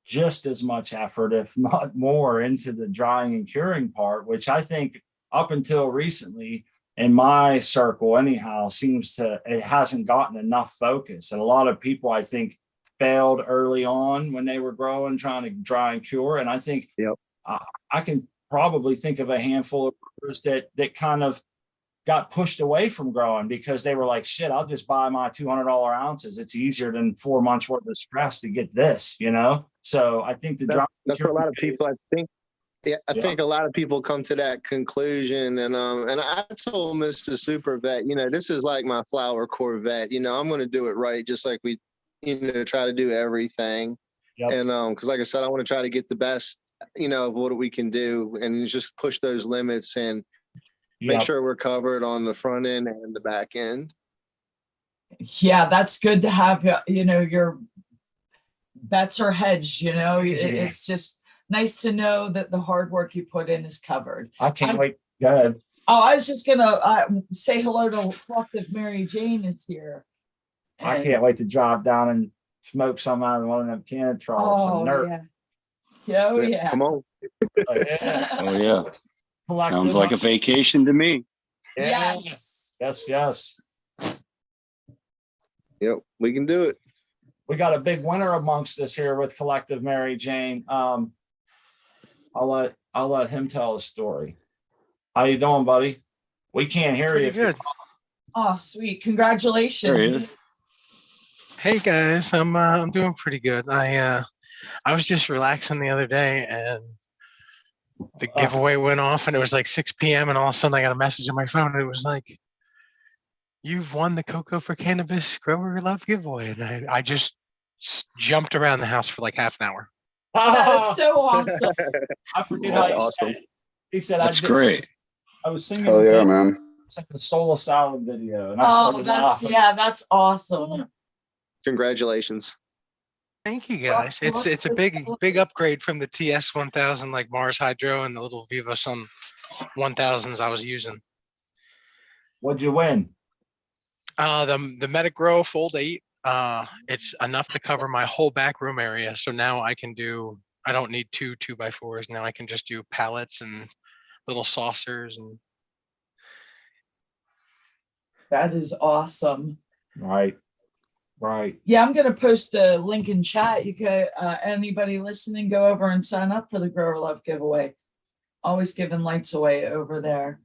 just as much effort, if not more, into the drying and curing part, which I think up until recently in my circle anyhow it hasn't gotten enough focus. And a lot of people, I think, failed early on when they were growing, trying to dry and cure. And I think I can probably think of a handful of growers that kind of got pushed away from growing because they were like, shit, I'll just buy my $200 ounces. It's easier than 4 months worth of stress to get this, So I think that's for a lot of people, I think. Yeah, I think a lot of people come to that conclusion, and I told Mr. Supervette, this is like my flower Corvette. I'm going to do it right, just like we, try to do everything. Yep. And because, like I said, I want to try to get the best, of what we can do, and just push those limits and make sure we're covered on the front end and the back end. Yeah, that's good to have. Your bets are hedged. It's just nice to know that the hard work you put in is covered. I can't wait. Go ahead. Oh, I was just gonna say hello to Collective Mary Jane is here. I can't wait to drive down and smoke some out of one of them can troughs. Oh yeah. Come on. Oh yeah. Oh yeah. Sounds like a vacation to me. Yeah. Yes. Yes. Yep, we can do it. We got a big winner amongst us here with Collective Mary Jane. I'll let him tell the story. How you doing, buddy? We can't hear you. Good. Oh, sweet! Congratulations. There he is. Hey guys, I'm doing pretty good. I was just relaxing the other day, and the giveaway went off, and it was like 6 p.m. and all of a sudden I got a message on my phone, and it was like, "You've won the Cocoa for Cannabis Grower Love giveaway," and I just jumped around the house for like half an hour. That is so awesome. I forget That's how awesome. He said That's great. I was singing. Oh yeah, man. It's like a Soul Salad video, and I started laughing. That's awesome. Congratulations. Thank you guys. It's a big upgrade from the TS 1000 like Mars Hydro and the little Vivo Sun 1000s I was using. What'd you win? The Metagrow Fold 8. It's enough to cover my whole back room area. So now I don't need two 2x4s. Now I can just do pallets and little saucers. And That is awesome. Right. Yeah, I'm gonna post the link in chat. You can anybody listening, go over and sign up for the Grower Love giveaway. Always giving lights away over there.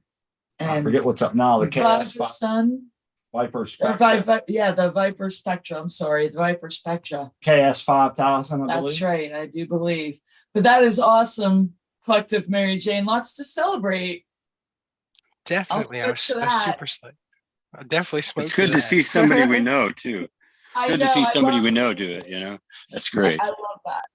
And I forget what's up now. The KS5 Sun. Viper Spectra. The Viper Spectra. I'm sorry, the Viper Spectra. KS 5000. That's right. I do believe. But that is awesome, Collective Mary Jane. Lots to celebrate. definitely, I was super psyched. I definitely smoked. It's good to see somebody we know too. It's good to see somebody we know do it. That's great. I love that.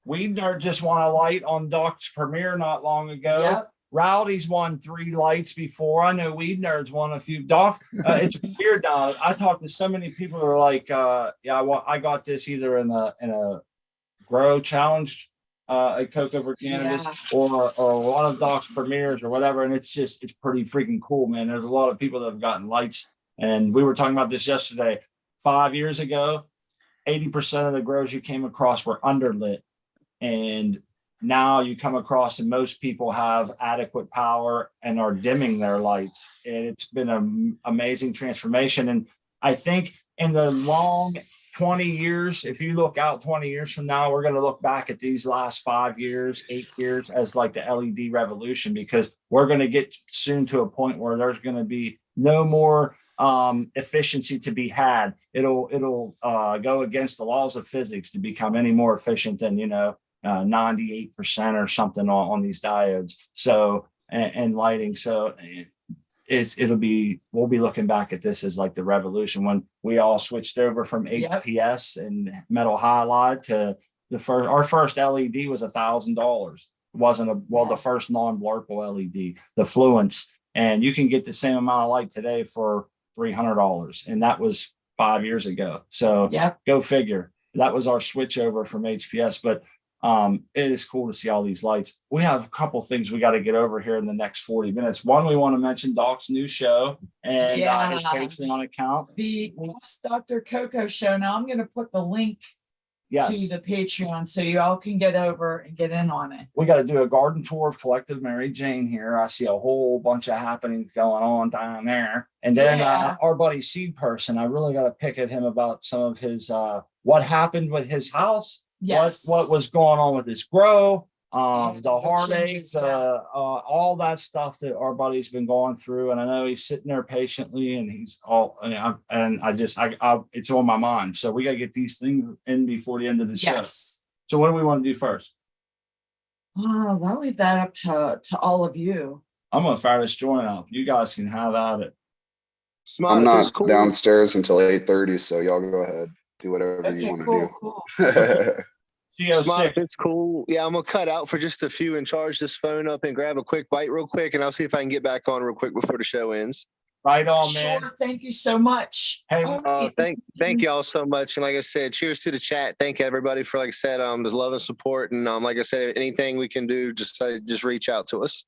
Weed Nerd just won a light on Doc's premiere not long ago. Yep. Rowdy's won 3 lights before. I know Weed Nerd's won a few. Doc, it's weird now. I talked to so many people who are like, I got this either in a grow challenge at Cocoa for Cannabis or one of Doc's premieres or whatever. And it's pretty freaking cool, man. There's a lot of people that have gotten lights. And we were talking about this yesterday. 5 years ago, 80% of the grows you came across were underlit. And now you come across and most people have adequate power and are dimming their lights. And it's been an amazing transformation. And I think in the long 20 years, if you look out 20 years from now, we're going to look back at these last 5 years, 8 years as like the LED revolution, because we're going to get soon to a point where there's going to be no more efficiency to be had. It'll go against the laws of physics to become any more efficient than, 98% or something on these diodes. So, and lighting. So we'll be looking back at this as like the revolution when we all switched over from HPS and metal halide to our first LED was $1,000. It wasn't the first non-blurple LED, the Fluence, and you can get the same amount of light today for $300, and that was 5 years ago. So go figure. That was our switch over from HPS, but it is cool to see all these lights. We have a couple things we got to get over here in the next 40 minutes. One, we want to mention Doc's new show and his Patreon account. The Dr. Coco show. Now I'm going to put the link to the Patreon so you all can get over and get in on it. We got to do a garden tour of Collective Mary Jane here. I see a whole bunch of happenings going on down there. And then our buddy Seed Person, I really got to pick at him about some of his what happened with his house. What was going on with his grow, the heartaches, all that stuff that our buddy's been going through. And I know he's sitting there patiently and he's all, and it's on my mind. So we got to get these things in before the end of the show. So what do we want to do first? Oh, I'll leave that up to all of you. I'm going to fire this joint up. You guys can have at it. I'm not downstairs until 8:30, so y'all go ahead. Do whatever you want to do. Cool. Smart, it's cool. Yeah, I'm gonna cut out for just a few and charge this phone up and grab a quick bite real quick, and I'll see if I can get back on real quick before the show ends. Right on, man. Sure, thank you so much. Hey, thank y'all so much, and like I said, cheers to the chat. Thank everybody for, like I said, this love and support, and like I said, anything we can do, just reach out to us.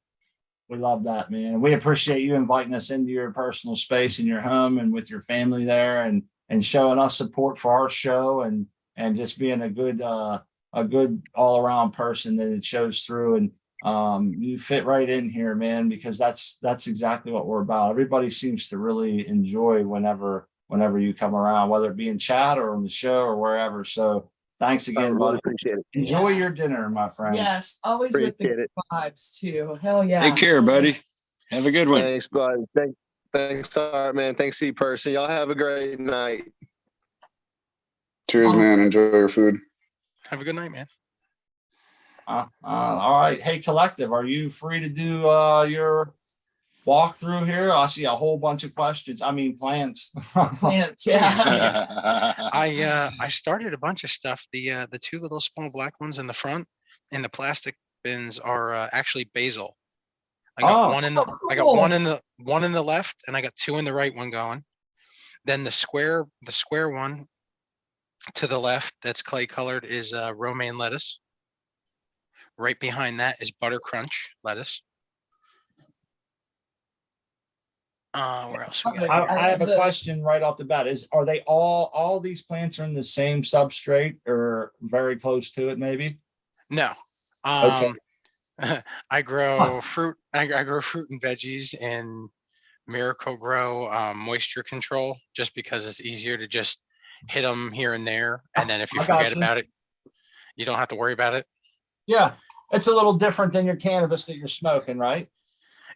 We love that, man. We appreciate you inviting us into your personal space in your home and with your family there, and showing us support for our show and just being a good all around person that it shows through. And you fit right in here, man, because that's exactly what we're about. Everybody seems to really enjoy whenever you come around, whether it be in chat or on the show or wherever. So thanks again, buddy. Appreciate it. Enjoy your dinner, my friend. Yes, always with the vibes too. Hell yeah. Take care, buddy. Have a good one. Thanks, buddy. Thanks, Art, man. Thanks, C Person. Y'all have a great night. Cheers, man. Enjoy your food. Have a good night, man. All right. Hey, Collective, are you free to do your walkthrough here? I see a whole bunch of questions. I mean, plants. Plants, yeah. I started a bunch of stuff. The two little small black ones in the front and the plastic bins are actually basil. I got one in the left, and I got two in the right one going. Then the square one to the left that's clay colored is romaine lettuce. Right behind that is butter crunch lettuce. Where else? I have a question right off the bat. Are they all these plants are in the same substrate or very close to it? Maybe. No. Okay. I grow fruit. I grow fruit and veggies in Miracle-Gro moisture control, just because it's easier to just hit them here and there, and then if you forget about it, you don't have to worry about it. Yeah, it's a little different than your cannabis that you're smoking, right?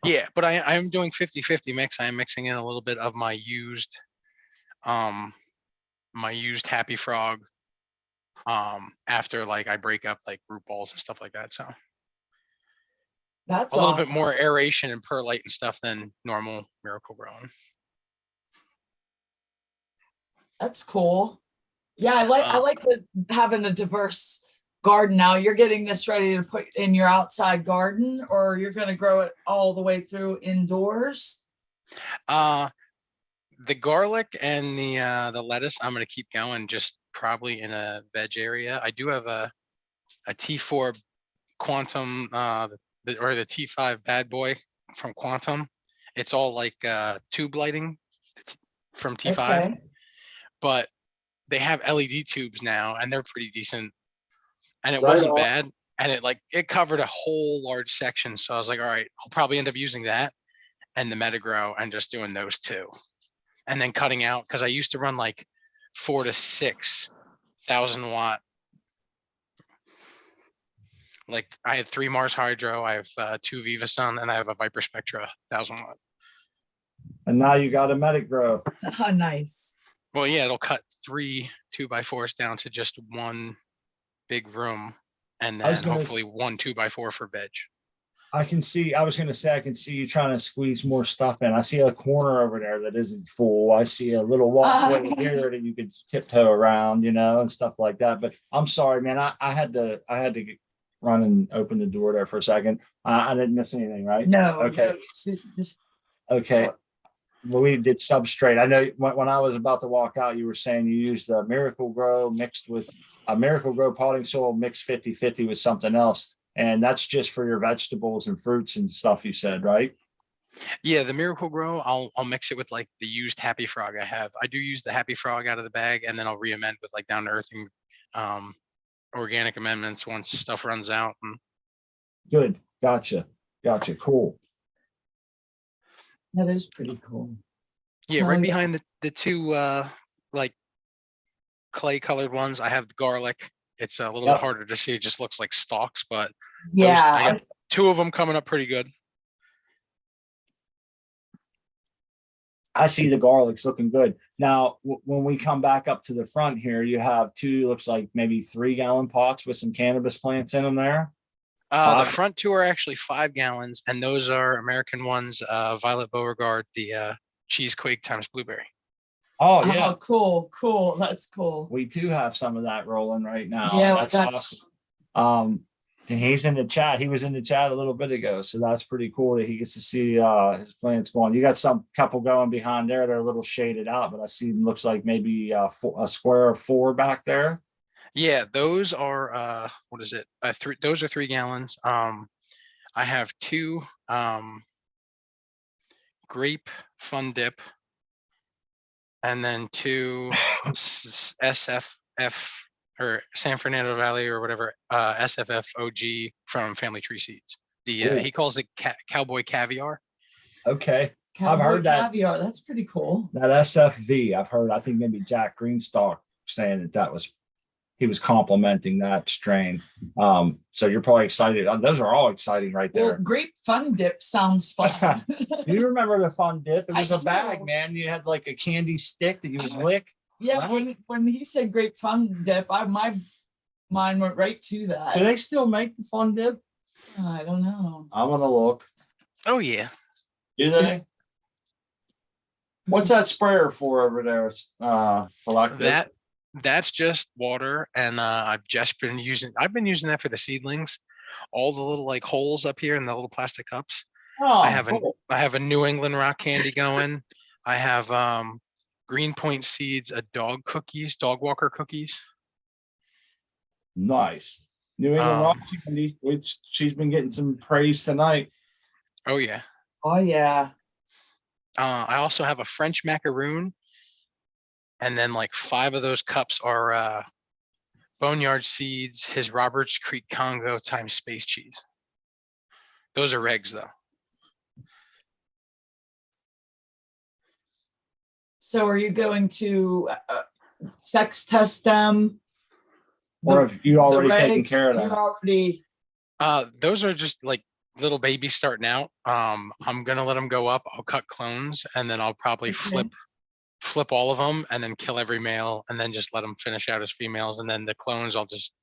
Yeah, but I'm doing 50-50 mix. I am mixing in a little bit of my used Happy Frog after like I break up like root balls and stuff like that. So that's a little bit more aeration and perlite and stuff than normal Miracle-Gro. That's cool. Yeah, I like having a diverse garden now. You're getting this ready to put in your outside garden, or you're going to grow it all the way through indoors? The garlic and the lettuce, I'm going to keep going just probably in a veg area. I do have a a T4 Quantum, or the T5 Bad Boy from Quantum. It's all like tube lighting from T5, Okay. but they have LED tubes now, and they're pretty decent. And it Right wasn't on. bad, and it covered a whole large section. So I was like, all right, I'll probably end up using that and the Metagrow and just doing those two, and then cutting out, because I used to run like 4 to 6,000 watt. Like I have 3 Mars Hydro, I have 2 Viva Sun, and I have a Viper Spectra 1,000 watt. And now you got a Metagrow. Oh, nice. Well, yeah, it'll cut 3 2x4s down to just one big room, and I was then gonna- hopefully 1 2x4 for veg. I can see, I was gonna say, I can see you trying to squeeze more stuff in. I see a corner over there that isn't full. I see a little walkway here that you could tiptoe around, and stuff like that. But I'm sorry, man, I had to run and open the door there for a second. I didn't miss anything, right? No. Okay. No, just Okay. Well, we did substrate. I know when I was about to walk out, you were saying you used the Miracle Grow mixed with a Miracle Grow potting soil mixed 50-50 with something else. And that's just for your vegetables and fruits and stuff, you said, right? Yeah, the Miracle Grow, I'll mix it with like the used Happy Frog I have. I do use the Happy Frog out of the bag, and then I'll re-amend with like down to earthing organic amendments once stuff runs out. And Good. Gotcha. Cool. that is pretty cool. yeah, Oh, right yeah. behind the 2 like clay colored ones, I have the garlic. It's a little Yep. bit harder to see. It just looks like stalks, but Yeah. I got 2 of them coming up pretty good. I see the garlic's looking good. Now, when we come back up to the front here, you have 2, looks like maybe 3-gallon pots with some cannabis plants in them there. The front 2 are actually 5 gallons, and those are American ones, Violet Beauregard, the Cheesequake times Blueberry. Oh, yeah. Oh, cool. That's cool. We do have some of that rolling right now. Yeah, That's that's- awesome. And he's in the chat. He was in the chat a little bit ago. So that's pretty cool that he gets to see his plants going. You got some couple going behind there. They're a little shaded out, but I see looks like maybe a square of 4 back there. Yeah, those are what is it? Those are 3 gallons. I have 2 grape Fun Dip, and then 2 SFF or San Fernando Valley or whatever, SFF OG from Family Tree Seeds. Cool. He calls it Cowboy Caviar. Okay. Cowboy heard that. caviar. That's pretty cool. That SFV, I've heard, I think maybe Jack Greenstock saying he was complimenting that strain. So you're probably excited. Those are all exciting right Well, there. grape Fun Dip sounds fun. Do you remember the Fun Dip? It was I a bag, do. man. You had like a candy stick that you would lick. Yeah, Right. when he said grape Fun Dip, my mind went right to that. Do they still make the Fun Dip? I don't know. I'm gonna look. Oh yeah. Do they? What's that sprayer for over there? That's just water, and I've been using that for the seedlings. All the little like holes up here in the little plastic cups. Oh, I have cool. I have a New England rock candy going. I have Greenpoint Seeds, dog walker cookies. Nice. New England rock candy, which she's been getting some praise tonight. Oh yeah. Oh yeah. I also have a French macaroon, and then like 5 of those cups are Boneyard Seeds, his Roberts Creek Congo times Space Cheese. Those are regs though. So are you going to sex test them? Or have you already taken regs, care of you that? already. Those are just like little babies starting out. I'm gonna let them go up. I'll cut clones, and then I'll probably Okay. flip all of them, and then kill every male, and then just let them finish out as females. And then the clones, I'll just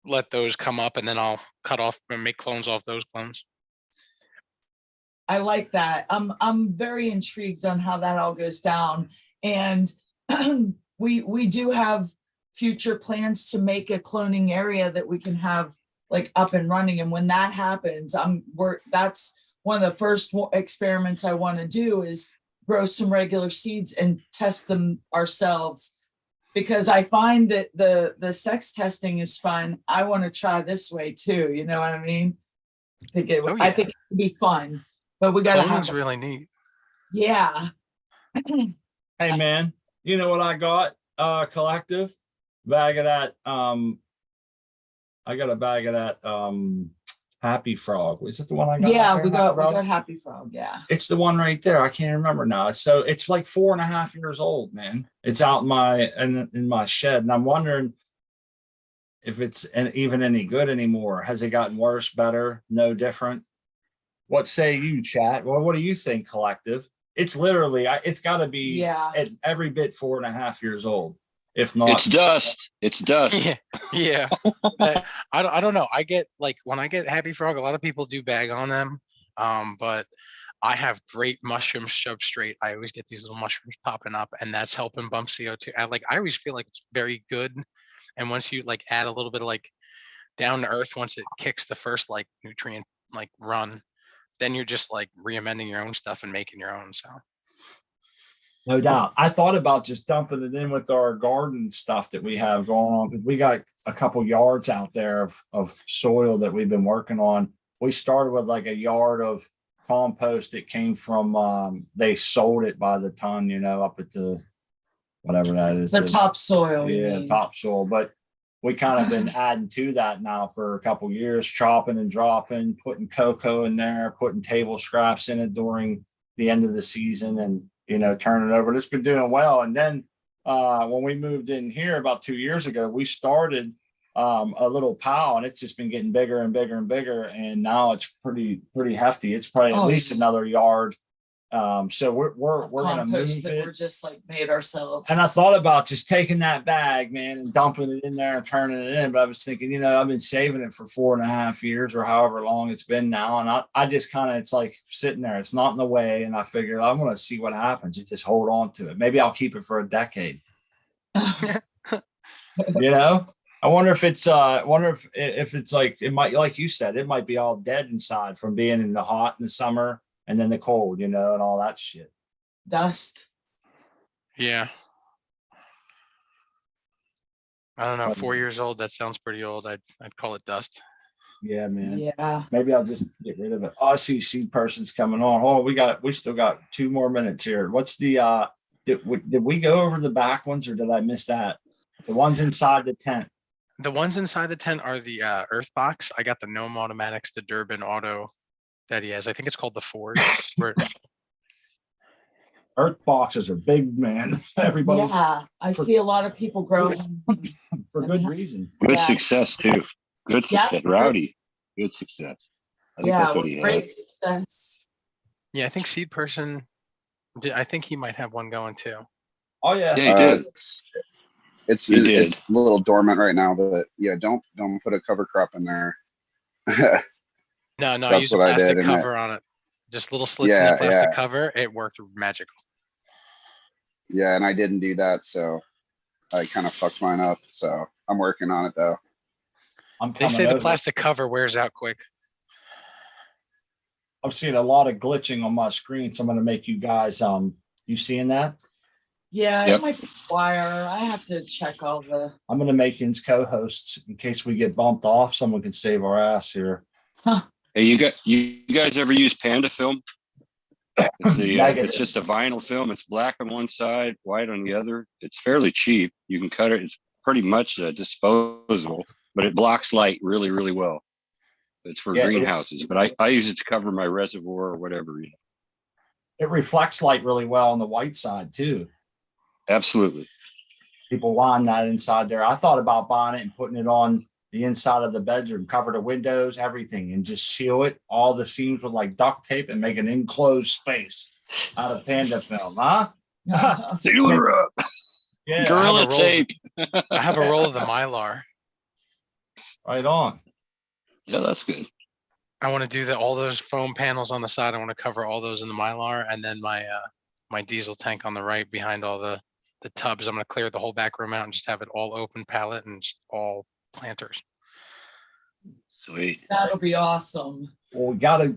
let those come up, and then I'll cut off and make clones off those clones. I like that. I'm very intrigued on how that all goes down. And we do have future plans to make a cloning area that we can have like up and running. And when that happens, that's one of the first experiments I want to do is grow some regular seeds and test them ourselves because I find that the sex testing is fun. I want to try this way too. You know what I mean? Oh, I yeah. think it would be fun, but we got to Cloning's have, really neat. yeah. Hey man, you know what I got? Collective bag of that. I got a bag of that Happy Frog. Was it the one I got? Yeah, out there, we Happy Frog? got Happy Frog. Yeah. It's the one right there. I can't remember now. So it's like 4.5 years old, man. It's out in my shed, and I'm wondering if it's even any good anymore. Has it gotten worse, better, no different? What say you, chat? Well, what do you think, collective? It's literally, it's got to be at every bit 4.5 years old, if not. It's dust. It's dust. Yeah. I don't know. I get like when I get Happy Frog, a lot of people do bag on them. But I have great mushroom substrate. I always get these little mushrooms popping up, and that's helping bump CO2. I always feel like it's very good. And once you like add a little bit of like down to earth, once it kicks the first like nutrient like run, then you're just like re-amending your own stuff and making your own. So No doubt. I thought about just dumping it in with our garden stuff that we have going on. We got a couple yards out there of soil that we've been working on. We started with like a yard of compost that came from, they sold it by the ton, up at the, whatever that is. The topsoil. Yeah, topsoil. But we kind of been adding to that now for a couple years, chopping and dropping, putting cocoa in there, putting table scraps in it during the end of the season, and turning it over. It's been doing well. And then when we moved in here about 2 years ago, we started a little pile, and it's just been getting bigger and bigger and bigger. And now it's pretty hefty. It's probably at least another yard. So we're gonna move it. We're just like made ourselves. And I thought about just taking that bag, man, and dumping it in there and turning it in. But I was thinking, I've been saving it for 4.5 years or however long it's been now. And I just kind of, it's like sitting there. It's not in the way. And I figured I'm going to see what happens and just hold on to it. Maybe I'll keep it for a decade. I wonder if it's, if it's like, it might, like you said, it might be all dead inside from being in the hot in the summer and then the cold, and all that shit. Dust. yeah. I don't know. 4 years old. That sounds pretty old. I'd call it dust. Yeah, man. Yeah. Maybe I'll just get rid of it. Oh, I see seed person's coming on. Oh, we still got 2 more minutes here. What's the did we go over the back ones, or did I miss that? The ones inside the tent. The ones inside the tent are the Earth Box. I got the Gnome Automatics, the Durbin Auto that he has. I think it's called the Ford. Earth boxes are big, man. Everybody's I see a lot of people growing for good reason. Good success too. Good success. Rowdy. Good success. I think that's what he great had. success. Yeah, I think Seed Person. I think he might have one going too. Oh yeah. Yeah, he did. It's He did. it's a little dormant right now, but yeah, don't put a cover crop in there. No, I That's used a what I plastic did, and cover on it. Just little slits in the plastic cover. It worked magical. Yeah, and I didn't do that, so I kind of fucked mine up. So I'm working on it though. They say the plastic cover wears out quick. I'm seeing a lot of glitching on my screen, so I'm going to make you guys. You seeing that? Yeah, Yep. it might be quieter. I have to check all the. I'm going to make you co-hosts in case we get bumped off. Someone can save our ass here. Hey, you guys ever use Panda film? It's it's just a vinyl film. It's black on one side, white on the other. It's fairly cheap. You can cut it. It's pretty much disposable, but it blocks light really, really well. It's for greenhouses, but I use it to cover my reservoir or whatever. It reflects light really well on the white side too. Absolutely. People line that inside there. I thought about buying it and putting it on the inside of the bedroom, cover the windows, everything, and just seal it, all the seams with like duct tape, and make an enclosed space out of Panda film, huh? Seal her up. Yeah, Gorilla tape. I have a roll of the Mylar. Right on. Yeah, that's good. I want to do all those foam panels on the side. I want to cover all those in the Mylar, and then my my diesel tank on the right behind all the tubs. I'm going to clear the whole back room out and just have it all open pallet and just all planters. Sweet. That'll be awesome. Well,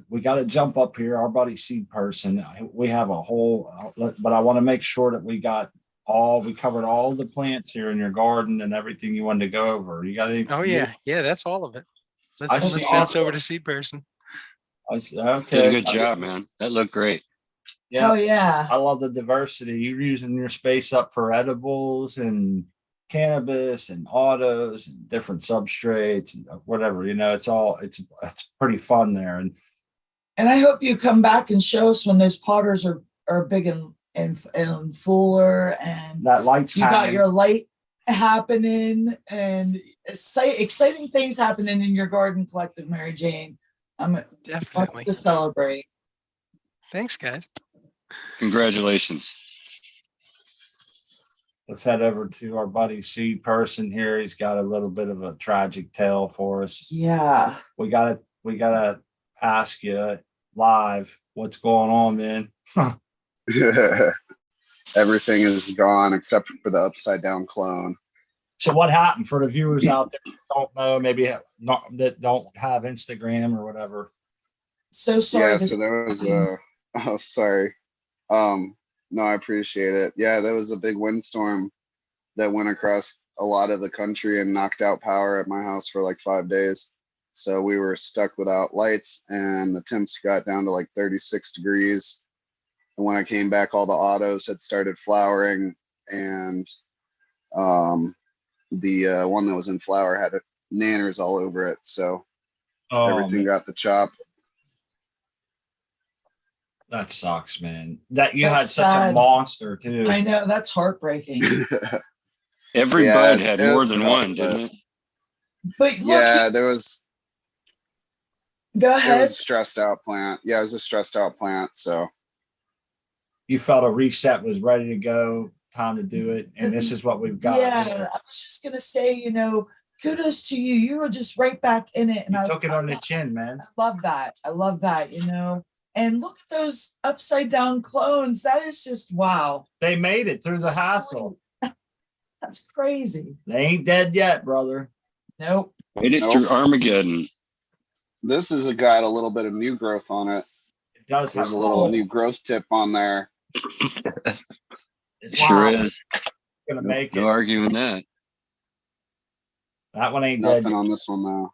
we gotta jump up here. Our buddy Seed Person, we have a whole, but I want to make sure that we got we covered all the plants here in your garden and everything you wanted to go over. You got anything? Oh yeah, yeah, that's all of it. I Let's see bounce it. over to seed person. Did Okay. a good job, man. That looked great. Yeah. Oh, yeah. I love the diversity. You're using your space up for edibles and cannabis and autos and different substrates and whatever. It's pretty fun there. And I hope you come back and show us when those potters are big and fuller, and That light's you got hanging. your light happening and exciting things happening in your garden collective, Mary Jane. Lots Definitely. to celebrate. Thanks, guys. Congratulations. Let's head over to our buddy seed person here. He's got a little bit of a tragic tale for us. Yeah. We gotta ask you live what's going on, man. Everything is gone except for the upside down clone. So what happened for the viewers out there that don't know, maybe that don't have Instagram or whatever? So sorry. Yeah, so there was oh sorry. No, I appreciate it. Yeah, there was a big windstorm that went across a lot of the country and knocked out power at my house for like 5 days. So we were stuck without lights and the temps got down to like 36 degrees. And when I came back, all the autos had started flowering, and the one that was in flower had nanners all over it. So everything got the chop. That sucks, man. That you That's had such a sad. monster too. I know, that's heartbreaking. Every Yeah, bud had it more was than tough, one, but- didn't it? But look, Yeah, there was. go It ahead. was a stressed out plant. Yeah, it was a stressed out plant. So You felt a reset was ready to go, time to do it, and this is what we've got. Yeah, here. I was just gonna say, kudos to you. You were just right back in it, and You I took it on the chin, man. love that. I love that. And look at those upside down clones. That is just wow. They made it through the hassle. That's crazy. They ain't dead yet, brother. Nope. Made it Nope. through Armageddon. this has got a little bit of new growth on it. It does have There's a little new growth tip on there. It's Sure is. gonna make No it. arguing that. That one ain't dead. Nothing on this one now.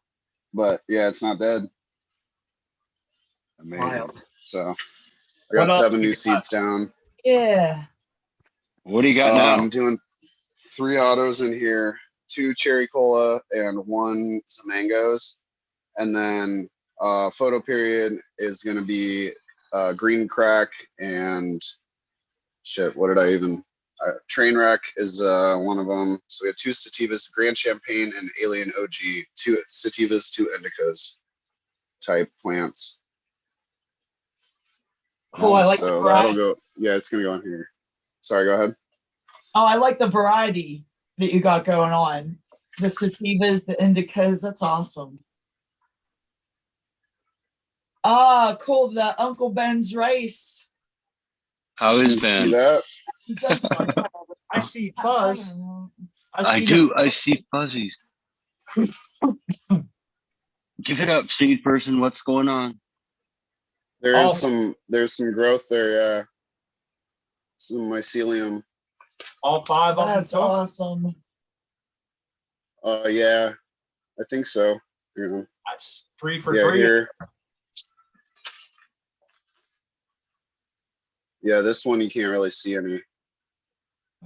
But yeah, it's not dead. Amazing. Wild. So I What got else 7 you new got? seeds down. Yeah. What do you got now? I'm doing 3 autos in here, 2 cherry cola and 1 Zamangos. And then photo period is going to be green crack and shit. What did I even? Train wreck is one of them. So we had 2 sativas, Grand Champagne and Alien OG, 2 sativas, 2 indicas type plants. Cool. I like the So that'll variety. go. Yeah, it's gonna go in here. Sorry, go ahead. Oh, I like the variety that you got going on. The sativas, the indicas. That's awesome. Ah, cool. The Uncle Ben's rice. How is See Ben? that? That's like- I see I fuzz. don't know. I see do. the- I see fuzzies. Give it up, seed person. What's going on? There's Oh. some growth there. Yeah, some mycelium. All 5 of them. That's awesome. Yeah, I think so. Yeah, That's 3 for yeah 3. here. Yeah, this one you can't really see any,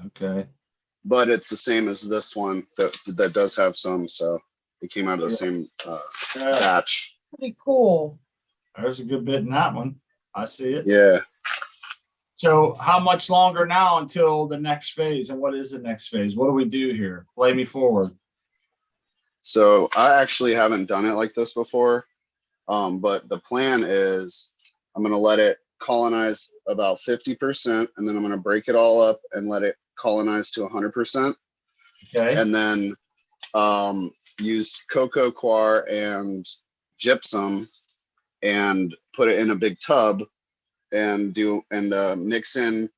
Okay. but it's the same as this one that does have some. So it came out of the same Yeah, batch. Pretty cool. there's a good bit in that one. I see it. Yeah. So how much longer now until the next phase? And what is the next phase? What do we do here? Play me forward. So I actually haven't done it like this before. But the plan is I'm going to let it colonize about 50%, and then I'm going to break it all up and let it colonize to 100%. Okay. And then use cocoa coir and gypsum and put it in a big tub and mix in.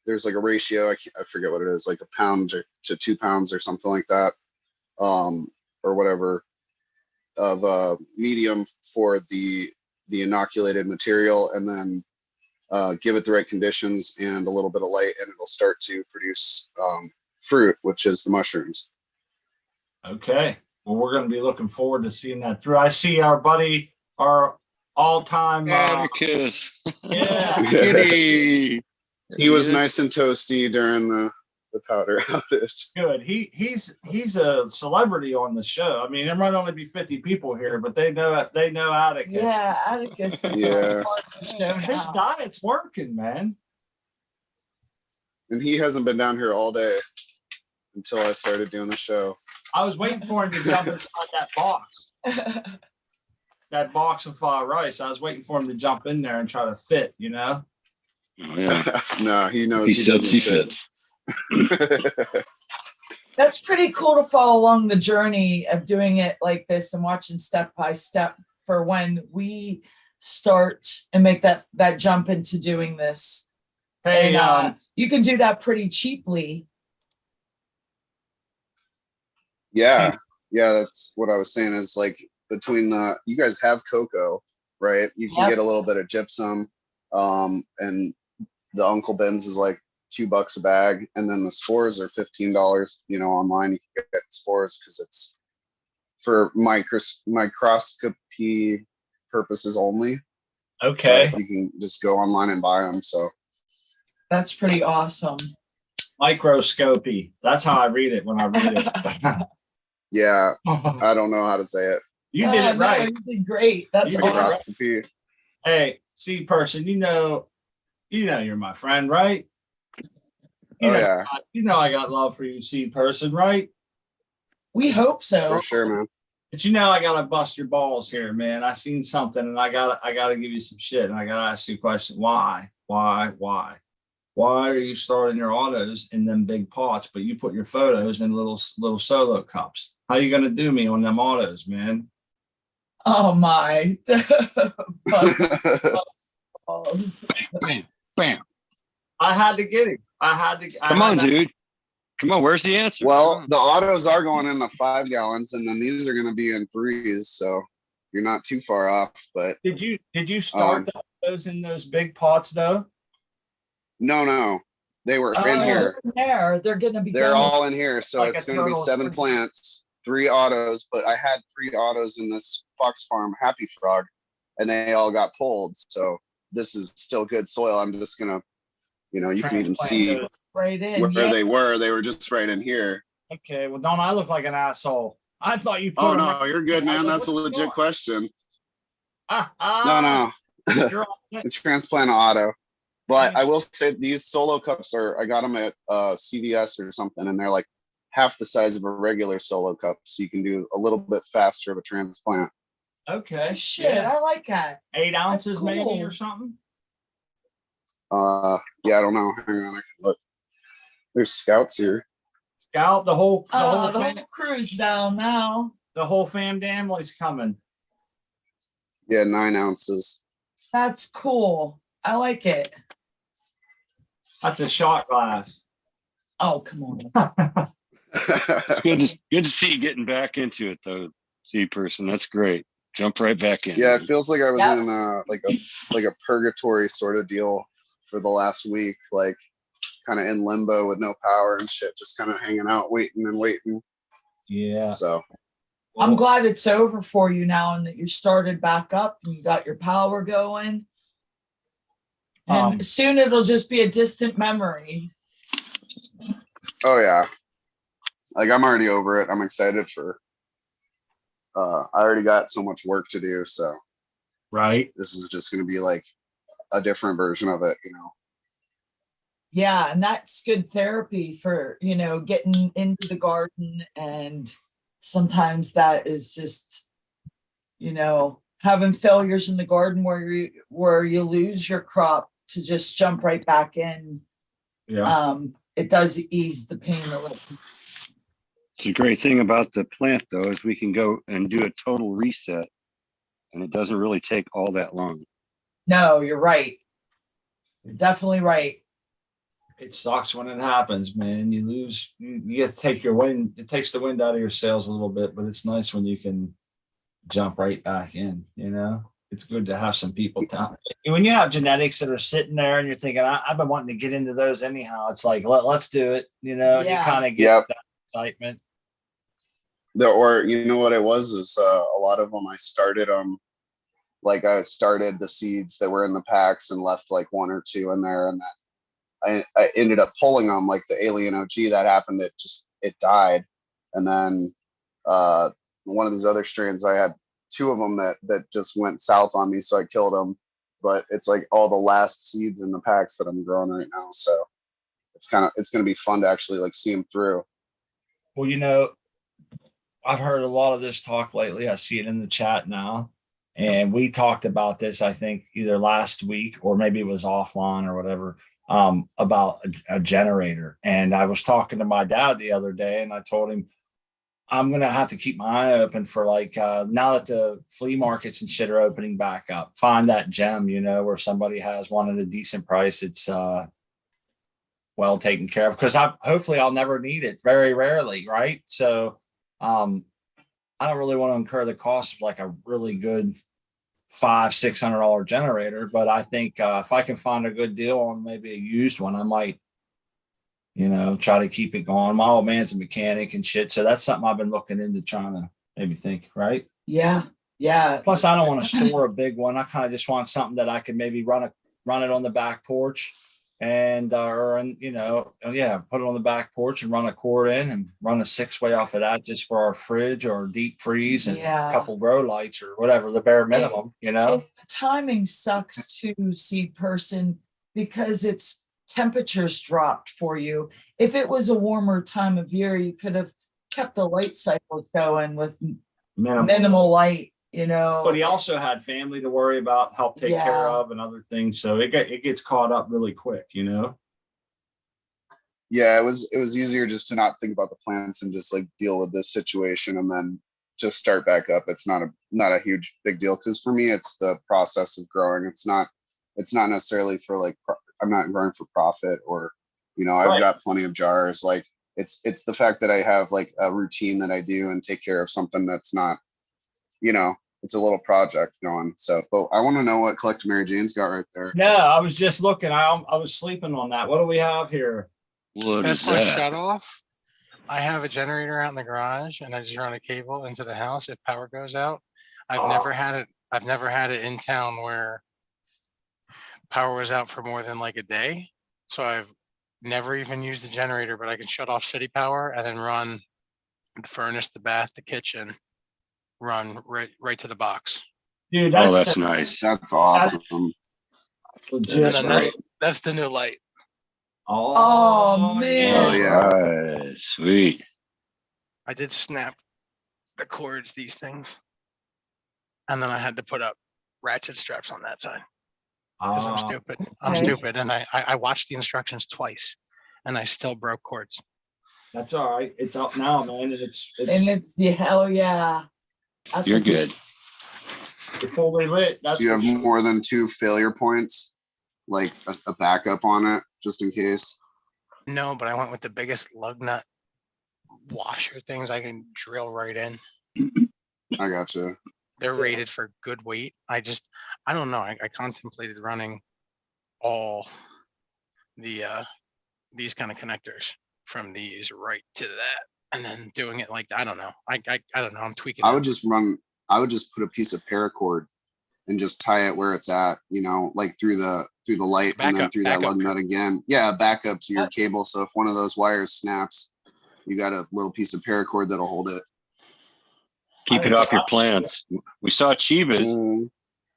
There's like a ratio. I forget what it is, like a pound to 2 pounds or something like that, or whatever, of medium for the inoculated material, and then give it the right conditions and a little bit of light, and it'll start to produce fruit, which is the mushrooms. Okay. Well, we're going to be looking forward to seeing that through. I see our buddy, our all-time. Atticus. Yeah. Kitty. He was nice and toasty during the powder outage. Good. He's a celebrity on the show. I mean, there might only be 50 people here, but they know Atticus. Yeah, Atticus. Is Yeah. part of the show His now. diet's working, man. And he hasn't been down here all day until I started doing the show. I was waiting for him to jump inside that box of rice. I was waiting for him to jump in there and try to fit, you know? Oh, yeah. No, he knows He he says he doesn't fits. fit. That's pretty cool to follow along the journey of doing it like this and watching step by step for when we start and make that jump into doing this. Hey, And you can do that pretty cheaply. Yeah, that's what I was saying is like between you guys have cocoa, right? You can Yep. get a little bit of gypsum, and the Uncle Ben's is like $2 a bag, and then the spores are $15. You know, online you can get spores because it's for microscopy purposes only. okay. But you can just go online and buy them. So That's pretty awesome. Microscopy. That's how I read it when I read it. yeah, I don't know how to say it. You did it No, right. you did great. That's You did it right. awesome. Microscopy. Hey, seed person, you know you're my friend, right? Oh yeah, You know I got love for you, seed person, right? We hope so. for sure, man. But you know I gotta bust your balls here, man. I seen something and I gotta give you some shit, and I gotta ask you a question. Why are you storing your autos in them big pots, but you put your photos in little solo cups? How you gonna do me on them autos, man? Oh my. Bust balls. Bam, bam. I had to get him. Come on, dude. Come on, where's the answer? Well, the autos are going in the 5 gallons, and then these are going to be in 3s, so you're not too far off. But Did you start those in those big pots though? no, they were in Oh, here. they're gonna be They're going. all in here, so Like it's a going to be turtle 7 fruit. plants, 3 autos. But I had 3 autos in this Fox Farm Happy Frog, and they all got pulled. So this is still good soil. I'm just gonna, you can even Transplant see those. right in. where Yeah. they were. They were just right in here. Okay, well, don't I look like an asshole? I thought you put Oh them no, you're good, I was man. like, That's a what's legit going on? question. No. You're all- The transplant auto. But I will say these solo cups I got them at CVS or something, and they're like half the size of a regular solo cup, so you can do a little bit faster of a transplant. Okay, Shit, yeah. I like that. 8 ounces cool. maybe or something. Yeah, I don't know. Hang on, I can look. There's scouts here. Scout, the whole The whole crew's down now. fam family's coming. Yeah, 9 ounces. That's cool. I like it. That's a shot glass. Oh, come on. It's good to see you getting back into it, though, seed person. That's great. Jump right back in. Yeah, it feels like I was Yep. in like a purgatory sort of deal for the last week, like kind of in limbo with no power and shit, just kind of hanging out, waiting and waiting. Yeah. So I'm glad it's over for you now and that you started back up and you got your power going. And soon it'll just be a distant memory. oh yeah, like I'm already over it. I'm excited for. I already got so much work to do, so Right. this is just going to be like a different version of it, Yeah, and that's good therapy for, getting into the garden. And sometimes that is just, having failures in the garden where you lose your crop to just jump right back in. Yeah. It does ease the pain a little. It's a great thing about the plant, though, is we can go and do a total reset, and it doesn't really take all that long. No, you're right. You're definitely right. It sucks when it happens, man. You lose, you have to take your wind. It takes the wind out of your sails a little bit, but it's nice when you can jump right back in, it's good to have some people down. When you have genetics that are sitting there and you're thinking, I've been wanting to get into those anyhow. It's like, let's do it, you know, and you Yeah. kind of get Yep. that excitement. Or you know what it was is a lot of them I started like I started the seeds that were in the packs and left like one or two in there, and then I ended up pulling them, like the Alien OG that happened. It died, and then one of these other strains I had two of them that just went south on me, so I killed them. But it's like all the last seeds in the packs that I'm growing right now, so it's going to be fun to actually like see them through. Well, you know, I've heard a lot of this talk lately. I see it in the chat now. And we talked about this, I think, either last week or maybe it was offline or whatever, about a generator. And I was talking to my dad the other day and I told him, I'm going to have to keep my eye open for like, now that the flea markets and shit are opening back up, find that gem, you know, where somebody has one at a decent price. It's well taken care of, because hopefully I'll never need it, very rarely. Right. So, I don't really want to incur the cost of like a really good $500-600 generator, but I think if I can find a good deal on maybe a used one, I might, you know, try to keep it going. My old man's a mechanic and shit, so that's something I've been looking into, trying to maybe think, right? Yeah. Yeah. Plus, I don't want to store a big one. I kind of just want something that I can maybe run it on the back porch, and you know, put it on the back porch and run a cord in and run a 6-way off of that just for our fridge or deep freeze and a couple grow lights or whatever, the bare minimum, you know. And the timing sucks too, seed person, because it's temperatures dropped for you. If it was a warmer time of year, you could have kept the light cycles going with minimal light, you know. But he also had family to worry about, help take care of, and other things. So it gets caught up really quick, you know. Yeah, it was easier just to not think about the plants and just like deal with this situation and then just start back up. It's not a huge big deal, because for me it's the process of growing. It's not necessarily for like I'm not growing for profit, or you know, I've got plenty of jars. Like it's the fact that I have like a routine that I do and take care of something that's not, you know, it's a little project going. So, but I want to know what Collect Mary Jane's got right there. No, I was just looking. I was sleeping on that. What do we have here? What That's is my that? shut off. I have a generator out in the garage and I just run a cable into the house if power goes out. I've never had it in town where power was out for more than like a day. So I've never even used the generator, but I can shut off city power and then run the furnace, the bath, the kitchen, run right to the box. Dude, That's nice. That's awesome. That's legit. And then that's the new light. Oh, man. Oh, yeah. Right. Sweet. I did snap the cords, these things. And then I had to put up ratchet straps on that side because I'm stupid. I'm Okay. stupid. And I watched the instructions twice and I still broke cords. That's all right. It's up now, man. And it's hell yeah. That's You're good. It's fully lit. That's Do you have for sure. more than 2 failure points, like a backup on it, just in case? No, but I went with the biggest lug nut washer things I can drill right in. I gotcha. They're rated for good weight. I don't know. I contemplated running all the these kind of connectors from these right to that, and then doing it like I don't know. I don't know. I'm tweaking. I would just put a piece of paracord and just tie it where it's at, you know, like through the light and then through that lug nut again. Yeah, back up to your cable. So if one of those wires snaps, you got a little piece of paracord that'll hold it. Keep it off your plants. We saw Chivas.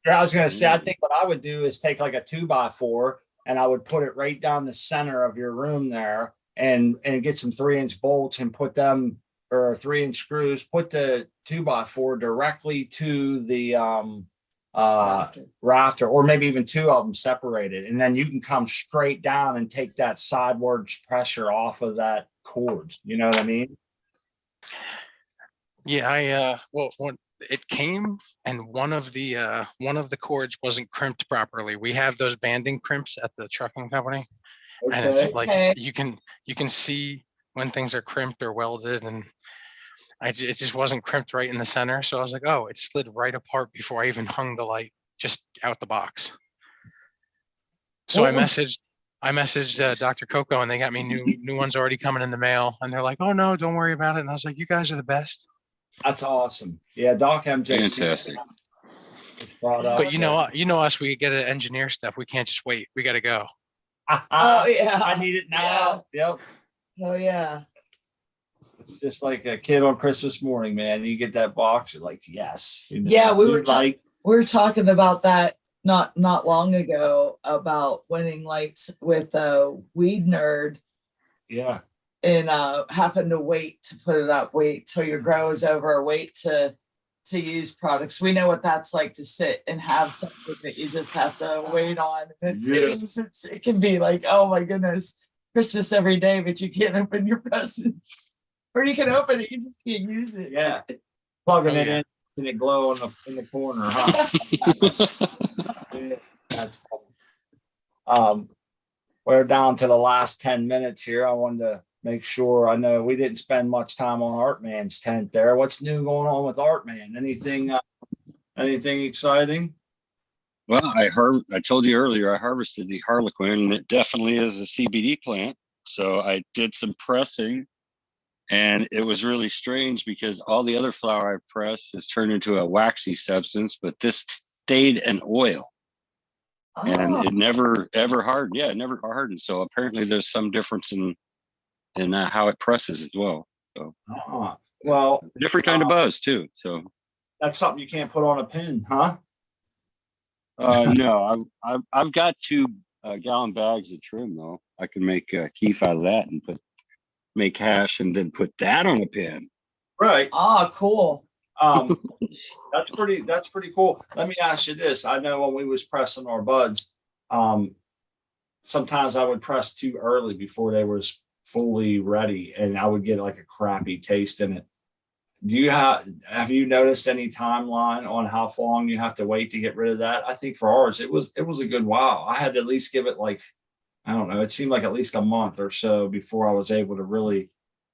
Yeah, I was gonna say, I think what I would do is take like a 2x4 and I would put it right down the center of your room there and get some 3-inch bolts and put them, or 3-inch screws, put the 2x4 directly to the rafter, or maybe even 2 of them separated, and then you can come straight down and take that sidewards pressure off of that cord. You know what I mean? Yeah, when it came and one of the cords wasn't crimped properly. We have those banding crimps at the trucking company, and it's like you can see when things are crimped or welded, and it just wasn't crimped right in the center. So I was like, oh, it slid right apart before I even hung the light. just out the box. So I messaged Dr. Coco, and they got me new ones already coming in the mail. And they're like, "Oh no, don't worry about it." And I was like, "You guys are the best." That's awesome. Yeah, Doc MJ. Fantastic. Brought up, But you know us, we get to engineer stuff. We can't just wait. We got to go. Oh, yeah. I need it now. Yep. Oh, yeah. It's just like a kid on Christmas morning, man. You get that box, you're like, yes. Yeah, we were like, we were talking about that not long ago about winning lights with Weed Nerd yeah. and having to wait to put it up, wait till your grow is over, wait to use products. We know what that's like to sit and have something that you just have to wait on. It can be like, oh my goodness, Christmas every day, but you can't open your presents. Or you can open it, you just can't use it. Yeah. Plugging it in and it glow in the corner, huh? Yeah, that's fun. We're down to the last 10 minutes here. I wanted to make sure. I know we didn't spend much time on Artman's tent there. What's new going on with Artman? Anything exciting? Well, I told you earlier, I harvested the Harlequin, and it definitely is a CBD plant. So I did some pressing, and it was really strange because all the other flower I've pressed has turned into a waxy substance, but this stayed an oil. And it never ever hardened. Yeah, it never hardened. So apparently there's some difference in how it presses as well. So well, different kind of buzz too. So that's something you can't put on a pin, huh? No, I've got 2 gallon bags of trim though. I can make keef out of that and make hash and then put that on a pin. Right. Oh, cool. That's pretty cool. Let me ask you this. I know when we was pressing our buds, sometimes I would press too early before they was fully ready and I would get like a crappy taste in it. Have you noticed any timeline on how long you have to wait to get rid of that? I think for ours, it was a good while. I had to at least give it like, I don't know, it seemed like at least a month or so before I was able to really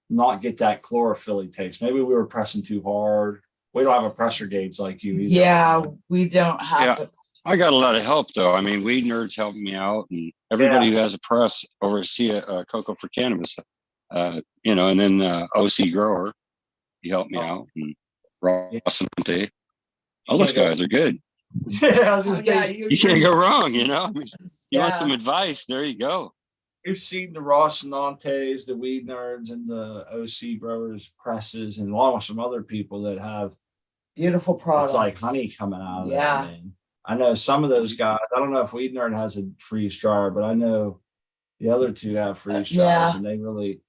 not get that chlorophyll taste. Maybe we were pressing too hard. We don't have a pressure gauge like you either. Yeah, we don't have to. I got a lot of help though. I mean, Weed Nerd's helping me out, and everybody who has a press over at Cocoa for Cannabis, and then OC Grower, he helped me out, and Ross and Dante. All those guys are good. You can't go wrong, I mean, you want some advice, there you go. You've seen the Ross Nantes, the Weed Nerds, and the OC Growers presses, and along with some other people that have beautiful products. It's like honey coming out of that, man. I know some of those guys. I don't know if Weed Nerd has a freeze dryer, but I know the other 2 have freeze dryers, and they really,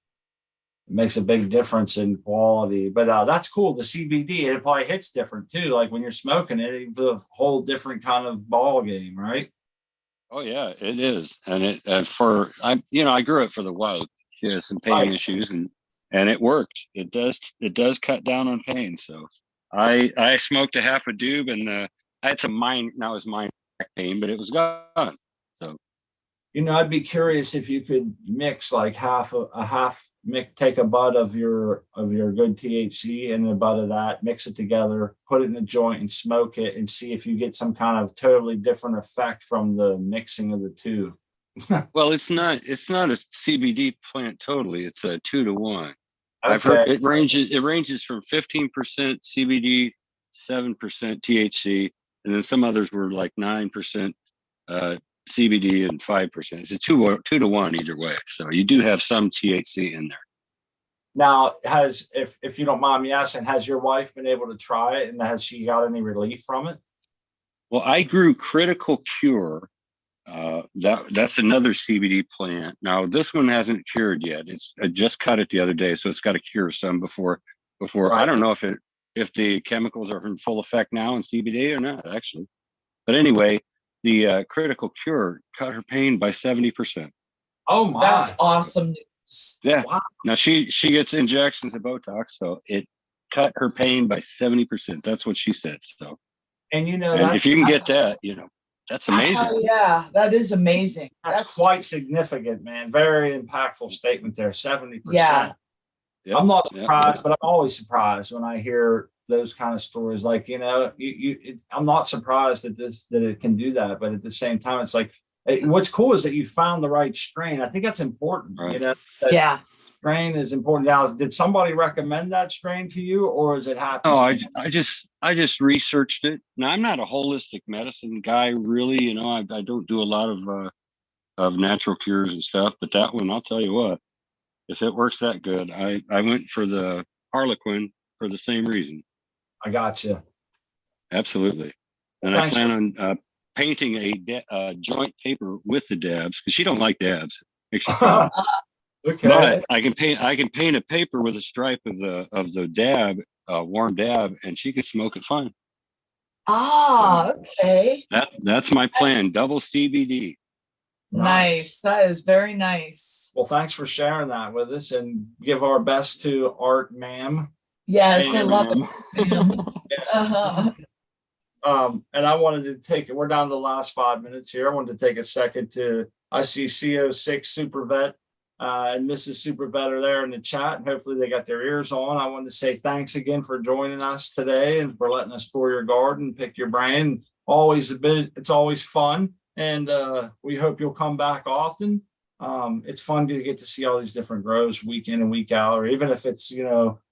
it makes a big difference in quality. But that's cool. The CBD, it probably hits different too. Like when you're smoking it, it's a whole different kind of ball game, right? Oh yeah, it is, and I grew it for the wild. She has some pain issues, and it worked. It does cut down on pain. So I smoked a half a doob, and I had some minor pain, but it was gone. So I'd be curious if you could mix like take a bud of your good THC and a bud of that, mix it together, put it in a joint and smoke it and see if you get some kind of totally different effect from the mixing of the 2. Well, it's not a CBD plant totally. It's a 2 to 1. Okay. I've heard it ranges from 15% CBD, 7% THC, and then some others were like 9% CBD and 5%. It's a 2 to 1 either way. So you do have some THC in there. Now, if you don't mind me asking, has your wife been able to try it, and has she got any relief from it? Well, I grew Critical Cure. That's another CBD plant. Now, this one hasn't cured yet. I just cut it the other day, so it's got to cure some before. Right. I don't know if the chemicals are in full effect now in CBD or not, actually. But anyway, the Critical Cure cut her pain by 70%. Oh my! That's awesome news. Yeah. Wow. Now she gets injections of Botox, so it cut her pain by 70%. That's what she said. So, and if you can get that, that's amazing. Yeah, that is amazing. That's quite significant, man. Very impactful statement there. 70%. Yeah. I'm not surprised, but I'm always surprised when I hear those kind of stories. Like, I'm not surprised that it can do that, but at the same time, it's like, what's cool is that you found the right strain. I think that's important. Right. That Yeah. strain is important. Now, did somebody recommend that strain to you, or is it happen? Oh, I just researched it. Now, I'm not a holistic medicine guy, really. I don't do a lot of natural cures and stuff, but that one, I'll tell you what, if it works that good, I went for the Harlequin for the same reason. I got you. Absolutely. And I plan on painting a joint paper with the dabs, because she don't like dabs. Makes her cry. Okay. But I can paint a paper with a stripe of the dab, warm dab, and she can smoke it fine. Ah, okay. That's my plan. Double CBD. Nice. That is very nice. Well, thanks for sharing that with us, and give our best to Art, ma'am. Yes, I Hey, love ma'am. it. Uh-huh. And I wanted to take it. We're down to the last 5 minutes here. I wanted to take a second I see Z06 supervette and Mrs. Supervette are there in the chat, and hopefully they got their ears on. I wanted to say thanks again for joining us today and for letting us tour your garden, pick your brain. It's always fun. And we hope you'll come back often. It's fun to get to see all these different grows week in and week out, or even if it's,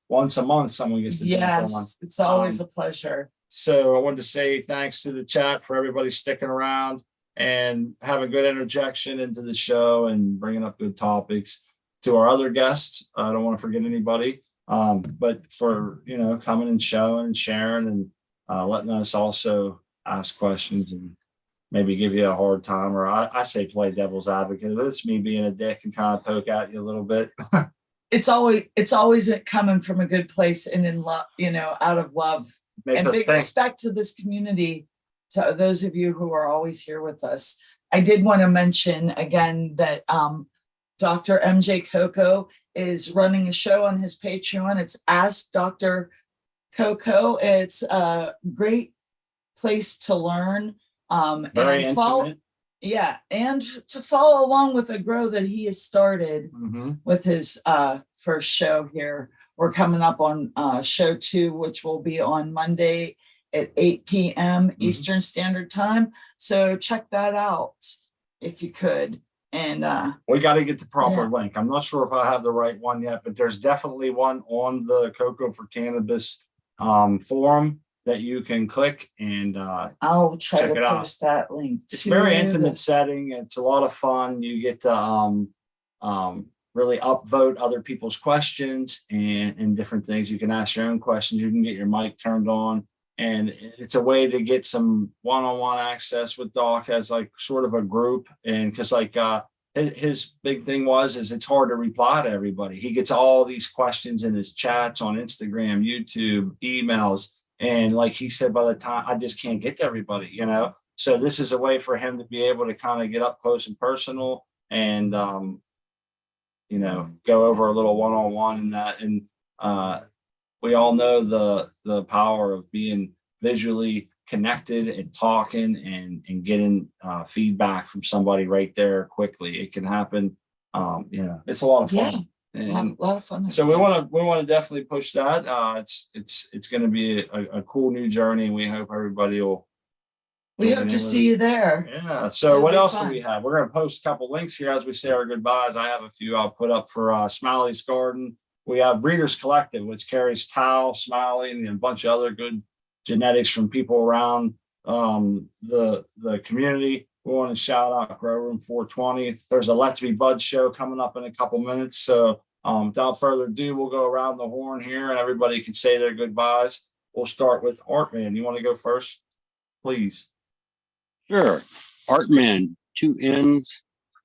once a month, someone gets to jump on. Yes, it's always a pleasure. So I wanted to say thanks to the chat for everybody sticking around and having good interjection into the show and bringing up good topics. To our other guests, I don't want to forget anybody, but for, coming and showing and sharing and letting us also ask questions and maybe give you a hard time, or I say play devil's advocate, but it's me being a dick and kind of poke at you a little bit. It's always coming from a good place and in love, out of love. Makes And us big think. respect to this community, to those of you who are always here with us. I did want to mention again that Dr. MJ Coco is running a show on his Patreon. It's Ask Dr. Coco. It's a great place to learn. Very and follow, intimate. yeah, and to follow along with a grow that he has started with his first show here. We're coming up on show 2, which will be on Monday at 8 p.m. Eastern Standard Time. So check that out if you could. And we got to get the proper link. I'm not sure if I have the right one yet, but there's definitely one on the Cocoa for Cannabis forum that you can click, and I'll try check to it out. post that link. It's a very intimate setting. It's a lot of fun. You get to really upvote other people's questions and different things. You can ask your own questions. You can get your mic turned on, and it's a way to get some one-on-one access with Doc as like sort of a group. And because his big thing is it's hard to reply to everybody. He gets all these questions in his chats on Instagram, YouTube, emails. And like he said, by the time I just can't get to everybody, so this is a way for him to be able to kind of get up close and personal and, go over a little one-on-one in that. And we all know the power of being visually connected and talking and getting feedback from somebody right there quickly. It can happen. It's a lot of fun. And a lot of fun. so we want to definitely push that. It's going to be a cool new journey. We hope everybody will. We hope to see you there. Yeah. So what else do we have? We're going to post a couple links here as we say our goodbyes. I have a few I'll put up for Smiley's Garden. We have Breeders Collective, which carries Tao, Smiley, and a bunch of other good genetics from people around the community. We want to shout out Grow Room 420. There's a Let's Be Bud show coming up in a couple minutes. So without further ado, we'll go around the horn here and everybody can say their goodbyes. We'll start with Artman. You want to go first, please? Sure. Artman, 2 N's,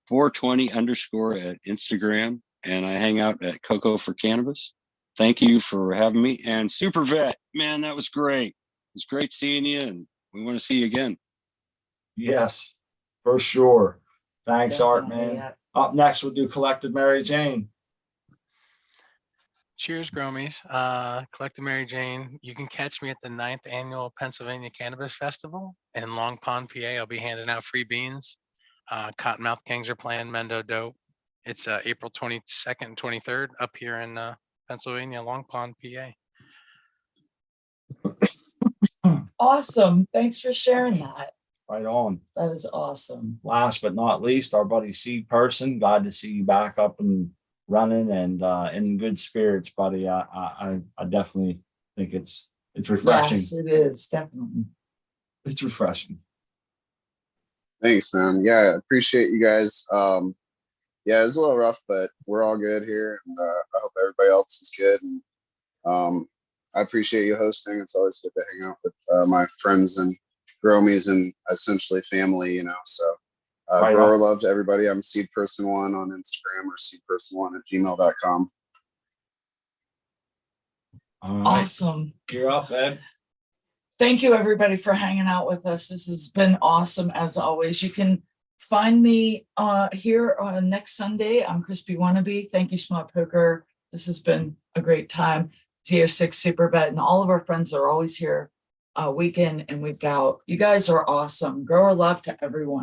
420 _ at Instagram. And I hang out at Cocoa for Cannabis. Thank you for having me. And Supervette, man, that was great. It was great seeing you, and we want to see you again. Yes, for sure. Thanks, Definitely, Artman. yeah. Up next, we'll do Collective Mary Jane. Cheers, Gromies. Collective Mary Jane. You can catch me at the 9th Annual Pennsylvania Cannabis Festival in Long Pond, PA. I'll be handing out free beans. Cottonmouth Kings are playing Mendo Dope. It's April 22nd and 23rd up here in Pennsylvania, Long Pond, PA. Awesome. Thanks for sharing that. Right on. That is awesome. Last but not least, our buddy Seed Person. Glad to see you back up and running and in good spirits, buddy. I definitely think it's refreshing. Yes, it is definitely. It's refreshing. Thanks, man. Yeah, I appreciate you guys. Yeah, it's a little rough, but we're all good here, and I hope everybody else is good. And I appreciate you hosting. It's always good to hang out with my friends and gromies and essentially family, you know. So Right grower on. love to everybody. I'm seedperson1 on Instagram or seedperson1@gmail.com. All right. Awesome. You're up, Ed. Thank you, everybody, for hanging out with us. This has been awesome, as always. You can find me here on next Sunday. I'm Crispy Wannabe. Thank you, Smart Poker. This has been a great time. Z06 supervette, and all of our friends are always here week in and week out. You guys are awesome. Grower love to everyone.